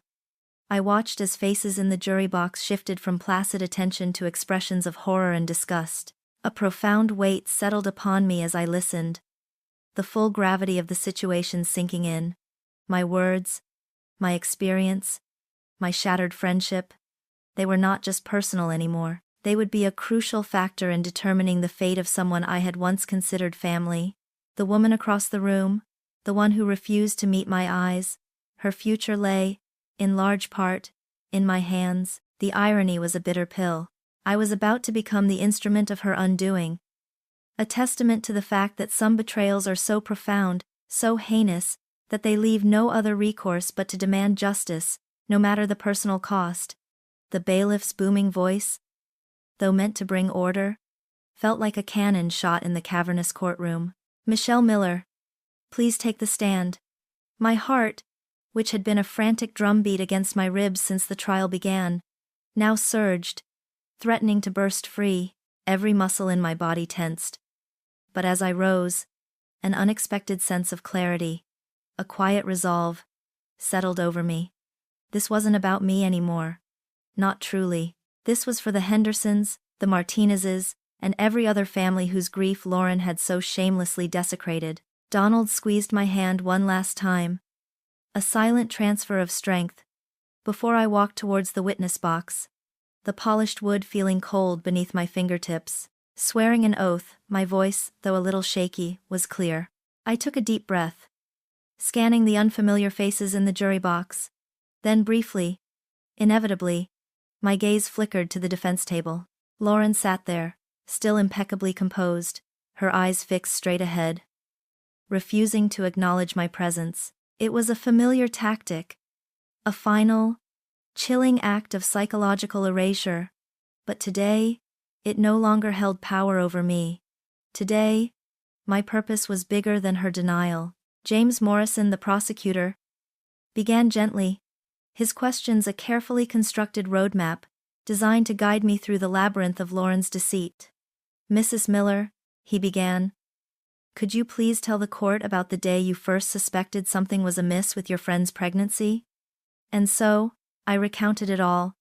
I watched as faces in the jury box shifted from placid attention to expressions of horror and disgust. A profound weight settled upon me as I listened, the full gravity of the situation sinking in. My words, my experience, my shattered friendship, they were not just personal anymore. They would be a crucial factor in determining the fate of someone I had once considered family. The woman across the room, the one who refused to meet my eyes, her future lay, in large part, in my hands. The irony was a bitter pill. I was about to become the instrument of her undoing. A testament to the fact that some betrayals are so profound, so heinous, that they leave no other recourse but to demand justice, no matter the personal cost. The bailiff's booming voice, though meant to bring order, felt like a cannon shot in the cavernous courtroom. "Michelle Miller, please take the stand." My heart, which had been a frantic drumbeat against my ribs since the trial began, now surged, threatening to burst free. Every muscle in my body tensed. But as I rose, an unexpected sense of clarity, a quiet resolve, settled over me. This wasn't about me anymore. Not truly. This was for the Hendersons, the Martinezes, and every other family whose grief Lauren had so shamelessly desecrated. Donald squeezed my hand one last time, a silent transfer of strength, before I walked towards the witness box, the polished wood feeling cold beneath my fingertips. Swearing an oath, my voice, though a little shaky, was clear. I took a deep breath, scanning the unfamiliar faces in the jury box. Then briefly, inevitably, my gaze flickered to the defense table. Lauren sat there, still impeccably composed, her eyes fixed straight ahead, refusing to acknowledge my presence. It was a familiar tactic, a final, chilling act of psychological erasure, but today, it no longer held power over me. Today, my purpose was bigger than her denial. James Morrison, the prosecutor, began gently, his questions a carefully constructed roadmap, designed to guide me through the labyrinth of Lauren's deceit. "Mrs. Miller," he began, "could you please tell the court about the day you first suspected something was amiss with your friend's pregnancy?" And so, I recounted it all,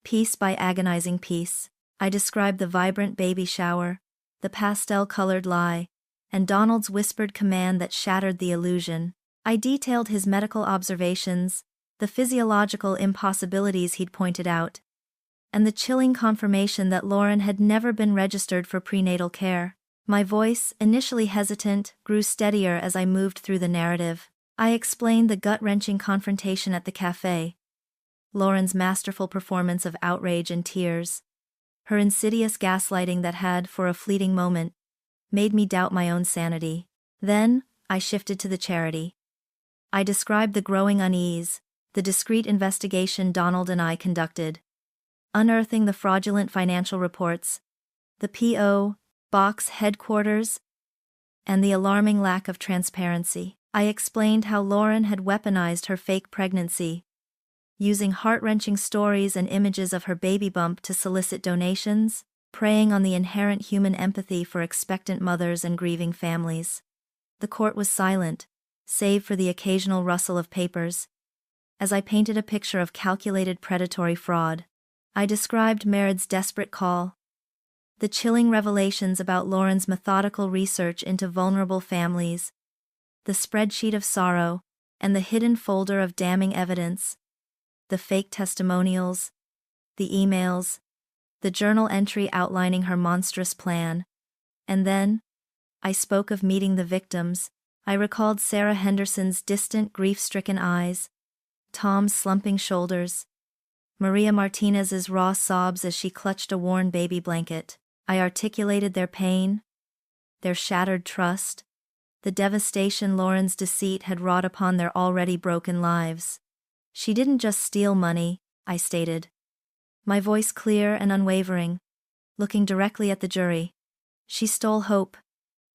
piece by agonizing piece. I described the vibrant baby shower, the pastel-colored lie, and Donald's whispered command that shattered the illusion. I detailed his medical observations, the physiological impossibilities he'd pointed out, and the chilling confirmation that Lauren had never been registered for prenatal care. My voice, initially hesitant, grew steadier as I moved through the narrative. I explained the gut-wrenching confrontation at the cafe, Lauren's masterful performance of outrage and tears, her insidious gaslighting that had, for a fleeting moment, made me doubt my own sanity. Then, I shifted to the charity. I described the growing unease, the discreet investigation Donald and I conducted, unearthing the fraudulent financial reports, the P.O. Box headquarters, and the alarming lack of transparency. I explained how Lauren had weaponized her fake pregnancy, using heart-wrenching stories and images of her baby bump to solicit donations, preying on the inherent human empathy for expectant mothers and grieving families. The court was silent, save for the occasional rustle of papers, as I painted a picture of calculated predatory fraud. I described Mered's desperate call, the chilling revelations about Lauren's methodical research into vulnerable families, the spreadsheet of sorrow, and the hidden folder of damning evidence, the fake testimonials, the emails, the journal entry outlining her monstrous plan. And then, I spoke of meeting the victims. I recalled Sarah Henderson's distant, grief-stricken eyes, Tom's slumping shoulders, Maria Martinez's raw sobs as she clutched a worn baby blanket. I articulated their pain, their shattered trust, the devastation Lauren's deceit had wrought upon their already broken lives. She didn't just steal money, I stated, my voice clear and unwavering, looking directly at the jury. She stole hope.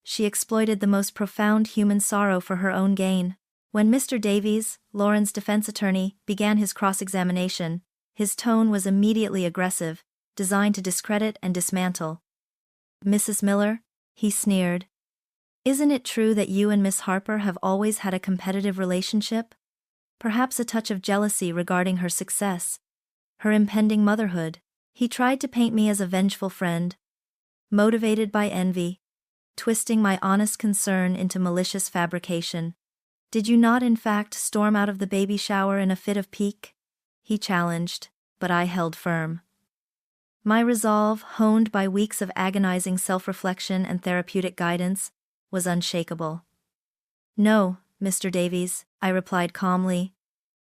She exploited the most profound human sorrow for her own gain. When Mr. Davies, Lauren's defense attorney, began his cross-examination, his tone was immediately aggressive, designed to discredit and dismantle. "Mrs. Miller," he sneered, "isn't it true that you and Miss Harper have always had a competitive relationship? Perhaps a touch of jealousy regarding her success, her impending motherhood." He tried to paint me as a vengeful friend, motivated by envy, twisting my honest concern into malicious fabrication. "Did you not in fact storm out of the baby shower in a fit of pique?" he challenged, but I held firm. My resolve, honed by weeks of agonizing self-reflection and therapeutic guidance, was unshakable. "No, Mr. Davies," I replied calmly,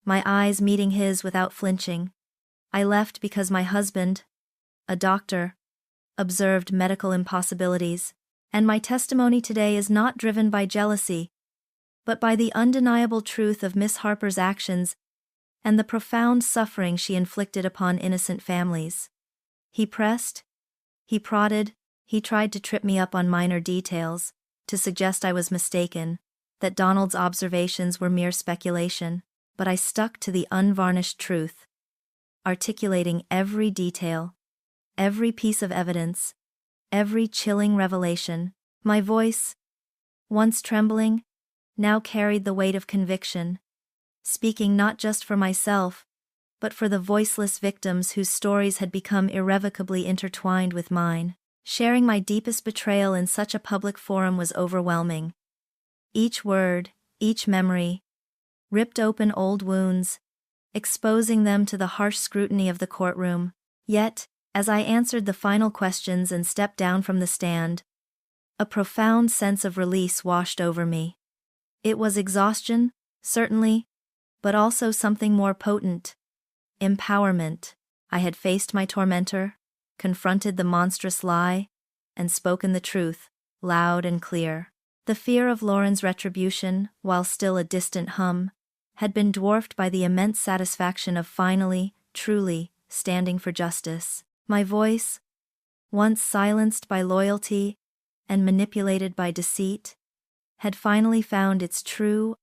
my eyes meeting his without flinching. "I left because my husband, a doctor, observed medical impossibilities, and my testimony today is not driven by jealousy, but by the undeniable truth of Miss Harper's actions and the profound suffering she inflicted upon innocent families." He pressed, he prodded, he tried to trip me up on minor details, to suggest I was mistaken, that Donald's observations were mere speculation, but I stuck to the unvarnished truth, articulating every detail, every piece of evidence, every chilling revelation. My voice, once trembling, now carried the weight of conviction, speaking not just for myself, but for the voiceless victims whose stories had become irrevocably intertwined with mine. Sharing my deepest betrayal in such a public forum was overwhelming. Each word, each memory, ripped open old wounds, exposing them to the harsh scrutiny of the courtroom. Yet, as I answered the final questions and stepped down from the stand, a profound sense of release washed over me. It was exhaustion, certainly, but also something more potent. Empowerment. I had faced my tormentor, confronted the monstrous lie, and spoken the truth, loud and clear. The fear of Lauren's retribution, while still a distant hum, had been dwarfed by the immense satisfaction of finally, truly, standing for justice. My voice, once silenced by loyalty and manipulated by deceit, had finally found its true,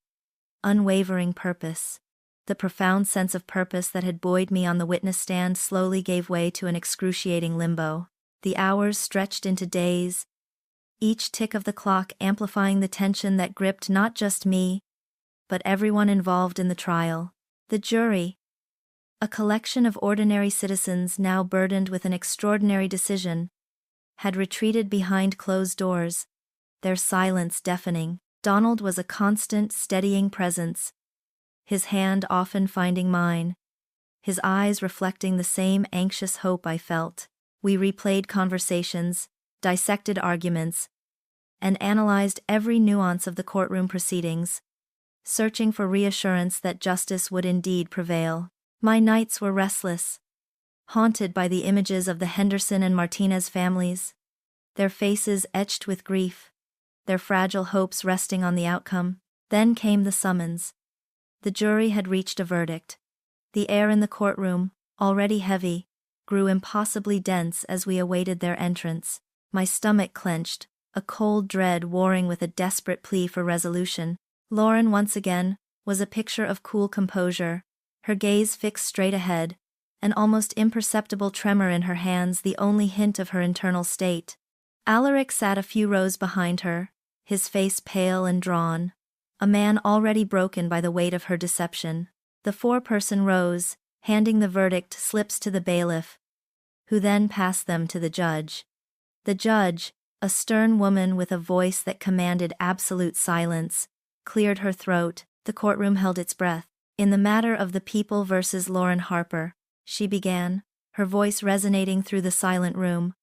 unwavering purpose. The profound sense of purpose that had buoyed me on the witness stand slowly gave way to an excruciating limbo. The hours stretched into days, each tick of the clock amplifying the tension that gripped not just me, but everyone involved in the trial. The jury, a collection of ordinary citizens now burdened with an extraordinary decision, had retreated behind closed doors, their silence deafening. Donald was a constant, steadying presence, his hand often finding mine, his eyes reflecting the same anxious hope I felt. We replayed conversations, dissected arguments, and analyzed every nuance of the courtroom proceedings, searching for reassurance that justice would indeed prevail. My nights were restless, haunted by the images of the Henderson and Martinez families, their faces etched with grief, their fragile hopes resting on the outcome. Then came the summons. The jury had reached a verdict. The air in the courtroom, already heavy, grew impossibly dense as we awaited their entrance. My stomach clenched, a cold dread warring with a desperate plea for resolution. Lauren, once again, was a picture of cool composure, her gaze fixed straight ahead, an almost imperceptible tremor in her hands the only hint of her internal state. Alaric sat a few rows behind her, his face pale and drawn, a man already broken by the weight of her deception. The foreperson rose, handing the verdict slips to the bailiff, who then passed them to the judge. The judge, a stern woman with a voice that commanded absolute silence, cleared her throat. The courtroom held its breath. In the matter of the people versus Lauren Harper, she began, her voice resonating through the silent room.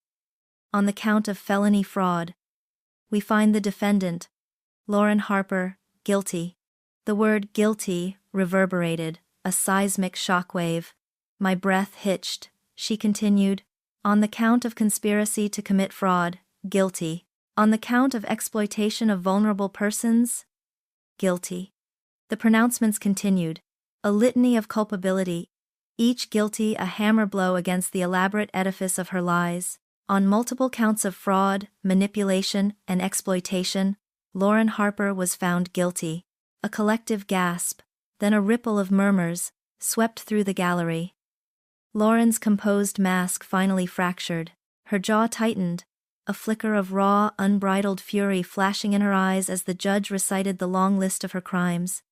On the count of felony fraud, we find the defendant, Lauren Harper, guilty. The word guilty reverberated, a seismic shockwave. My breath hitched. She continued, on the count of conspiracy to commit fraud, guilty. On the count of exploitation of vulnerable persons, guilty. The pronouncements continued, a litany of culpability, each guilty a hammer blow against the elaborate edifice of her lies. On multiple counts of fraud, manipulation, and exploitation, Lauren Harper was found guilty. A collective gasp, then a ripple of murmurs, swept through the gallery. Lauren's composed mask finally fractured. Her jaw tightened, a flicker of raw, unbridled fury flashing in her eyes as the judge recited the long list of her crimes.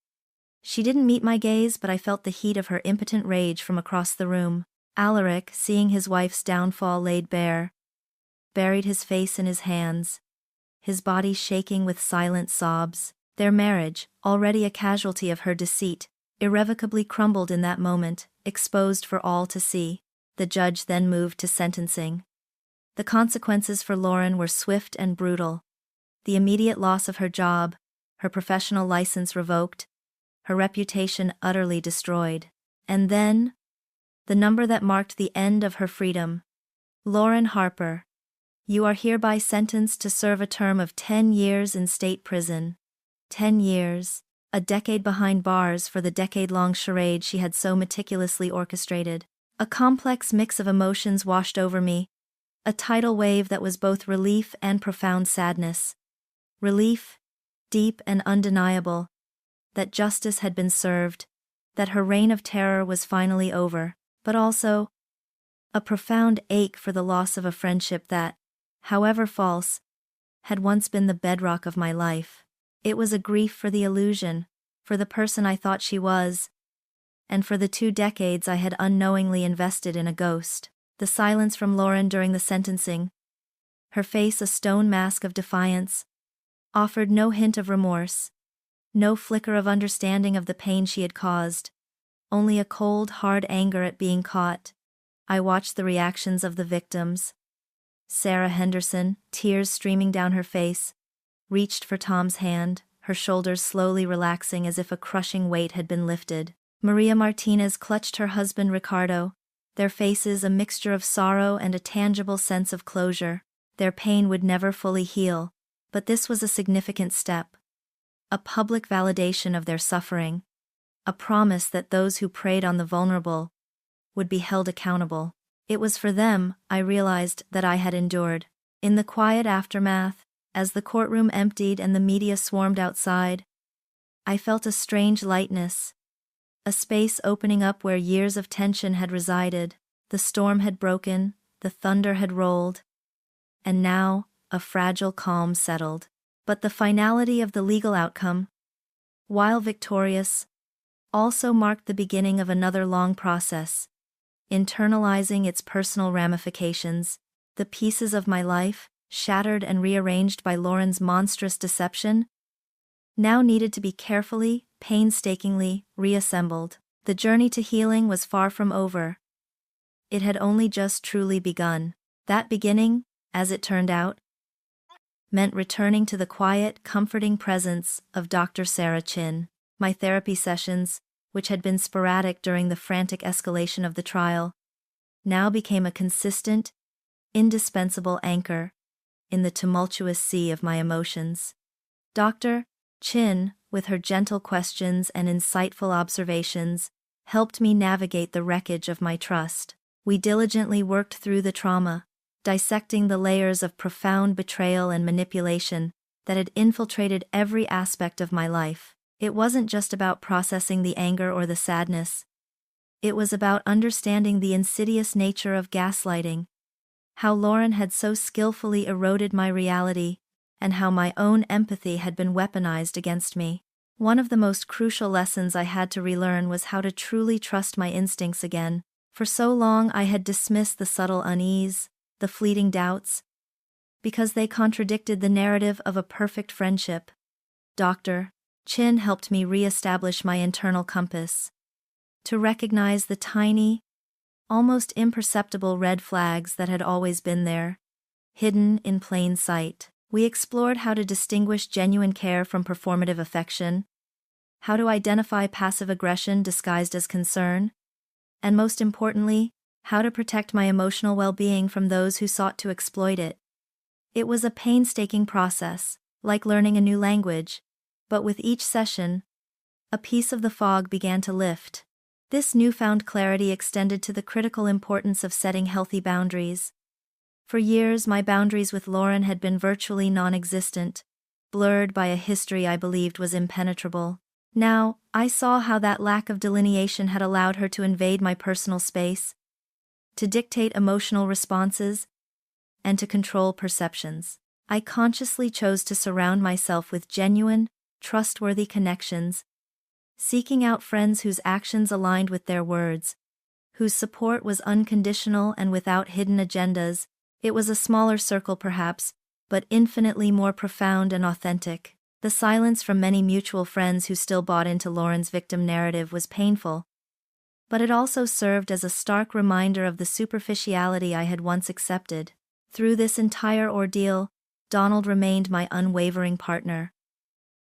She didn't meet my gaze, but I felt the heat of her impotent rage from across the room. Alaric, seeing his wife's downfall laid bare, buried his face in his hands, his body shaking with silent sobs. Their marriage, already a casualty of her deceit, irrevocably crumbled in that moment, exposed for all to see. The judge then moved to sentencing. The consequences for Lauren were swift and brutal. The immediate loss of her job, her professional license revoked, her reputation utterly destroyed. And then, the number that marked the end of her freedom. Lauren Harper, you are hereby sentenced to serve a term of 10 years in state prison. 10 years, a decade behind bars for the decade-long charade she had so meticulously orchestrated. A complex mix of emotions washed over me, a tidal wave that was both relief and profound sadness. Relief, deep and undeniable, that justice had been served, that her reign of terror was finally over, but also a profound ache for the loss of a friendship that, however false, had once been the bedrock of my life. It was a grief for the illusion, for the person I thought she was, and for the 2 decades I had unknowingly invested in a ghost. The silence from Lauren during the sentencing, her face a stone mask of defiance, offered no hint of remorse, no flicker of understanding of the pain she had caused, only a cold, hard anger at being caught. I watched the reactions of the victims. Sarah Henderson, tears streaming down her face, reached for Tom's hand, her shoulders slowly relaxing as if a crushing weight had been lifted. Maria Martinez clutched her husband Ricardo, their faces a mixture of sorrow and a tangible sense of closure. Their pain would never fully heal, but this was a significant step. A public validation of their suffering, a promise that those who preyed on the vulnerable would be held accountable. It was for them, I realized, that I had endured. In the quiet aftermath, as the courtroom emptied and the media swarmed outside, I felt a strange lightness, a space opening up where years of tension had resided. The storm had broken, the thunder had rolled, and now, a fragile calm settled. But the finality of the legal outcome, while victorious, also marked the beginning of another long process, internalizing its personal ramifications. The pieces of my life, shattered and rearranged by Lauren's monstrous deception, now needed to be carefully, painstakingly reassembled. The journey to healing was far from over. It had only just truly begun. That beginning, as it turned out, meant returning to the quiet, comforting presence of Dr. Sarah Chin. My therapy sessions, which had been sporadic during the frantic escalation of the trial, now became a consistent, indispensable anchor in the tumultuous sea of my emotions. Dr. Chin, with her gentle questions and insightful observations, helped me navigate the wreckage of my trust. We diligently worked through the trauma, dissecting the layers of profound betrayal and manipulation that had infiltrated every aspect of my life. It wasn't just about processing the anger or the sadness. It was about understanding the insidious nature of gaslighting, how Lauren had so skillfully eroded my reality, and how my own empathy had been weaponized against me. One of the most crucial lessons I had to relearn was how to truly trust my instincts again. For so long I had dismissed the subtle unease, the fleeting doubts, because they contradicted the narrative of a perfect friendship. Dr. Chin helped me re-establish my internal compass, to recognize the tiny, almost imperceptible red flags that had always been there, hidden in plain sight. We explored how to distinguish genuine care from performative affection, how to identify passive aggression disguised as concern, and most importantly, how to protect my emotional well-being from those who sought to exploit it. It was a painstaking process, like learning a new language, but with each session, a piece of the fog began to lift. This newfound clarity extended to the critical importance of setting healthy boundaries. For years, my boundaries with Lauren had been virtually non-existent, blurred by a history I believed was impenetrable. Now, I saw how that lack of delineation had allowed her to invade my personal space, to dictate emotional responses, and to control perceptions. I consciously chose to surround myself with genuine, trustworthy connections, seeking out friends whose actions aligned with their words, whose support was unconditional and without hidden agendas. It was a smaller circle perhaps, but infinitely more profound and authentic. The silence from many mutual friends who still bought into Lauren's victim narrative was painful, but it also served as a stark reminder of the superficiality I had once accepted. Through this entire ordeal, Donald remained my unwavering partner.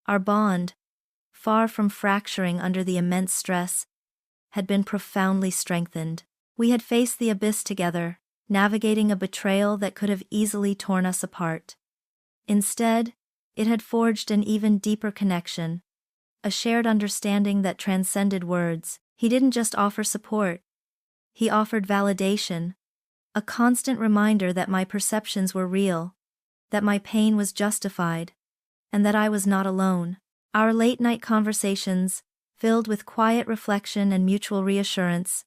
Our bond, far from fracturing under the immense stress, had been profoundly strengthened. We had faced the abyss together, navigating a betrayal that could have easily torn us apart. Instead, it had forged an even deeper connection, a shared understanding that transcended words. He didn't just offer support, he offered validation, a constant reminder that my perceptions were real, that my pain was justified, and that I was not alone. Our late-night conversations, filled with quiet reflection and mutual reassurance,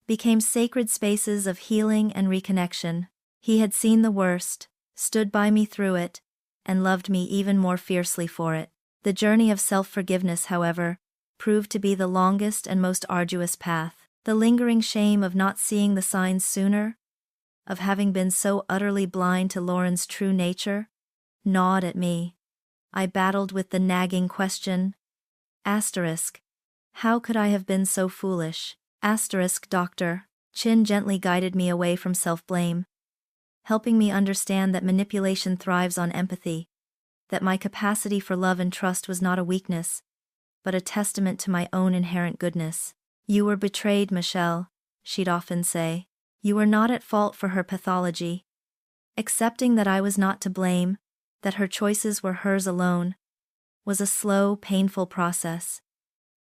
became sacred spaces of healing and reconnection. He had seen the worst, stood by me through it, and loved me even more fiercely for it. The journey of self-forgiveness, however, proved to be the longest and most arduous path. The lingering shame of not seeing the signs sooner, of having been so utterly blind to Lauren's true nature, gnawed at me. I battled with the nagging question, how could I have been so foolish? Dr. Chin gently guided me away from self-blame, helping me understand that manipulation thrives on empathy, that my capacity for love and trust was not a weakness, but a testament to my own inherent goodness. You were betrayed, Michelle, she'd often say. You were not at fault for her pathology. Accepting that I was not to blame, that her choices were hers alone, was a slow, painful process.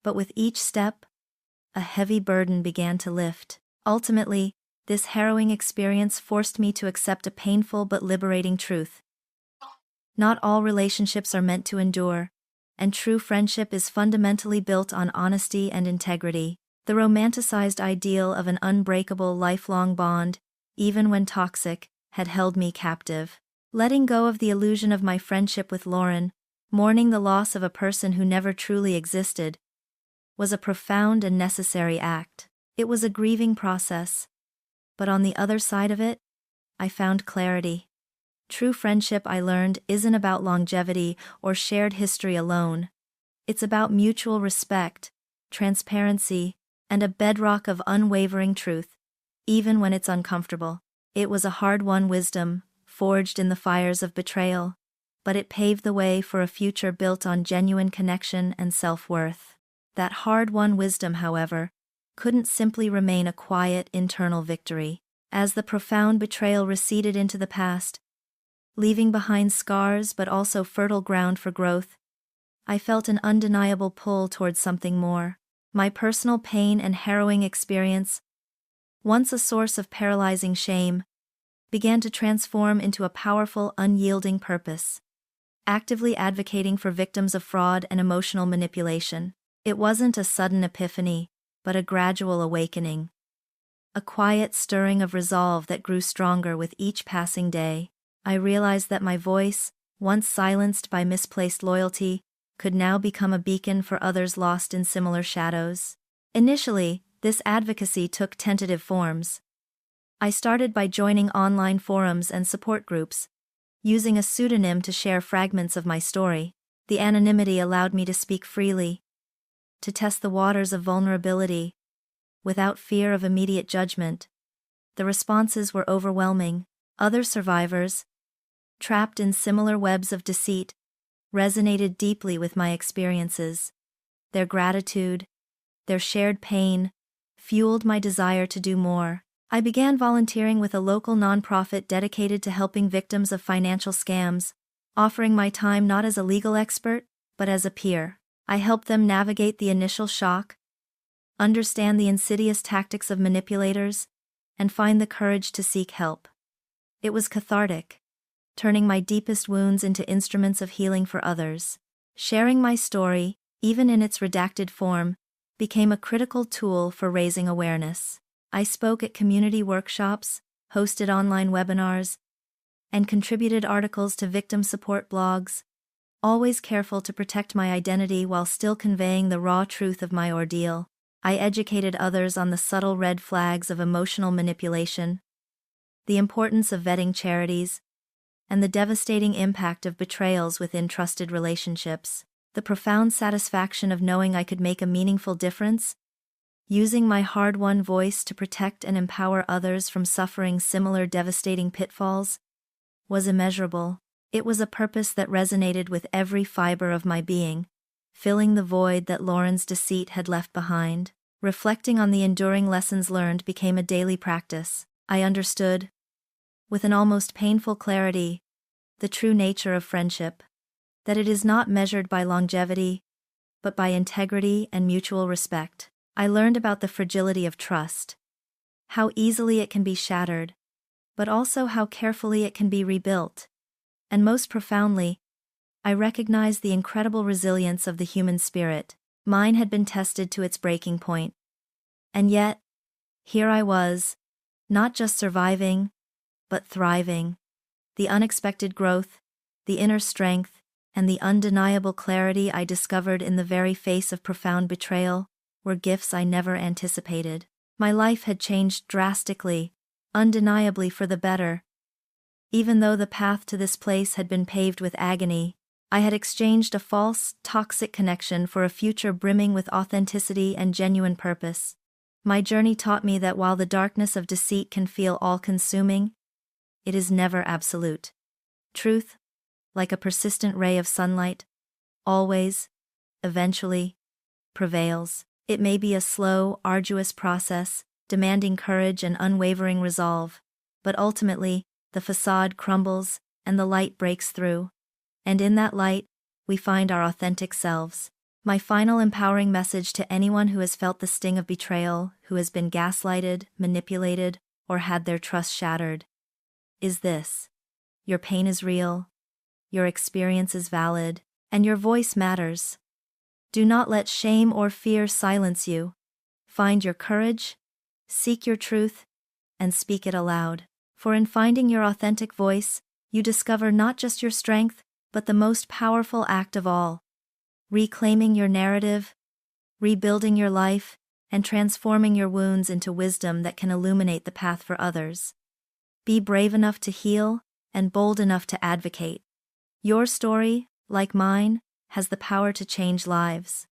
But with each step, a heavy burden began to lift. Ultimately, this harrowing experience forced me to accept a painful but liberating truth. Not all relationships are meant to endure, and true friendship is fundamentally built on honesty and integrity. The romanticized ideal of an unbreakable lifelong bond, even when toxic, had held me captive. Letting go of the illusion of my friendship with Lauren, mourning the loss of a person who never truly existed, was a profound and necessary act. It was a grieving process, but on the other side of it, I found clarity. True friendship, I learned, isn't about longevity or shared history alone. It's about mutual respect, transparency, and a bedrock of unwavering truth, even when it's uncomfortable. It was a hard-won wisdom, forged in the fires of betrayal, but it paved the way for a future built on genuine connection and self-worth. That hard-won wisdom, however, couldn't simply remain a quiet internal victory. As the profound betrayal receded into the past, leaving behind scars but also fertile ground for growth, I felt an undeniable pull towards something more. My personal pain and harrowing experience, once a source of paralyzing shame, began to transform into a powerful, unyielding purpose, actively advocating for victims of fraud and emotional manipulation. It wasn't a sudden epiphany, but a gradual awakening. A quiet stirring of resolve that grew stronger with each passing day. I realized that my voice, once silenced by misplaced loyalty, could now become a beacon for others lost in similar shadows. Initially, this advocacy took tentative forms. I started by joining online forums and support groups, using a pseudonym to share fragments of my story. The anonymity allowed me to speak freely, to test the waters of vulnerability, without fear of immediate judgment. The responses were overwhelming. Other survivors, trapped in similar webs of deceit, resonated deeply with my experiences. Their gratitude, their shared pain, fueled my desire to do more. I began volunteering with a local nonprofit dedicated to helping victims of financial scams, offering my time not as a legal expert, but as a peer. I helped them navigate the initial shock, understand the insidious tactics of manipulators, and find the courage to seek help. It was cathartic, turning my deepest wounds into instruments of healing for others. Sharing my story, even in its redacted form, became a critical tool for raising awareness. I spoke at community workshops, hosted online webinars, and contributed articles to victim support blogs, always careful to protect my identity while still conveying the raw truth of my ordeal. I educated others on the subtle red flags of emotional manipulation, the importance of vetting charities, and the devastating impact of betrayals within trusted relationships. The profound satisfaction of knowing I could make a meaningful difference, using my hard-won voice to protect and empower others from suffering similar devastating pitfalls, was immeasurable. It was a purpose that resonated with every fiber of my being, filling the void that Lauren's deceit had left behind. Reflecting on the enduring lessons learned became a daily practice. I understood, with an almost painful clarity, the true nature of friendship, that it is not measured by longevity, but by integrity and mutual respect. I learned about the fragility of trust, how easily it can be shattered, but also how carefully it can be rebuilt. And most profoundly, I recognized the incredible resilience of the human spirit. Mine had been tested to its breaking point. And yet, here I was, not just surviving, but thriving. The unexpected growth, the inner strength, and the undeniable clarity I discovered in the very face of profound betrayal were gifts I never anticipated. My life had changed drastically, undeniably for the better. Even though the path to this place had been paved with agony, I had exchanged a false, toxic connection for a future brimming with authenticity and genuine purpose. My journey taught me that while the darkness of deceit can feel all-consuming, it is never absolute. Truth, like a persistent ray of sunlight, always, eventually, prevails. It may be a slow, arduous process, demanding courage and unwavering resolve, but ultimately, the facade crumbles and the light breaks through. And in that light, we find our authentic selves. My final empowering message to anyone who has felt the sting of betrayal, who has been gaslighted, manipulated, or had their trust shattered, is this: your pain is real, your experience is valid, and your voice matters. Do not let shame or fear silence you. Find your courage, seek your truth, and speak it aloud. For in finding your authentic voice, you discover not just your strength, but the most powerful act of all: reclaiming your narrative, rebuilding your life, and transforming your wounds into wisdom that can illuminate the path for others. Be brave enough to heal, and bold enough to advocate. Your story, like mine, has the power to change lives.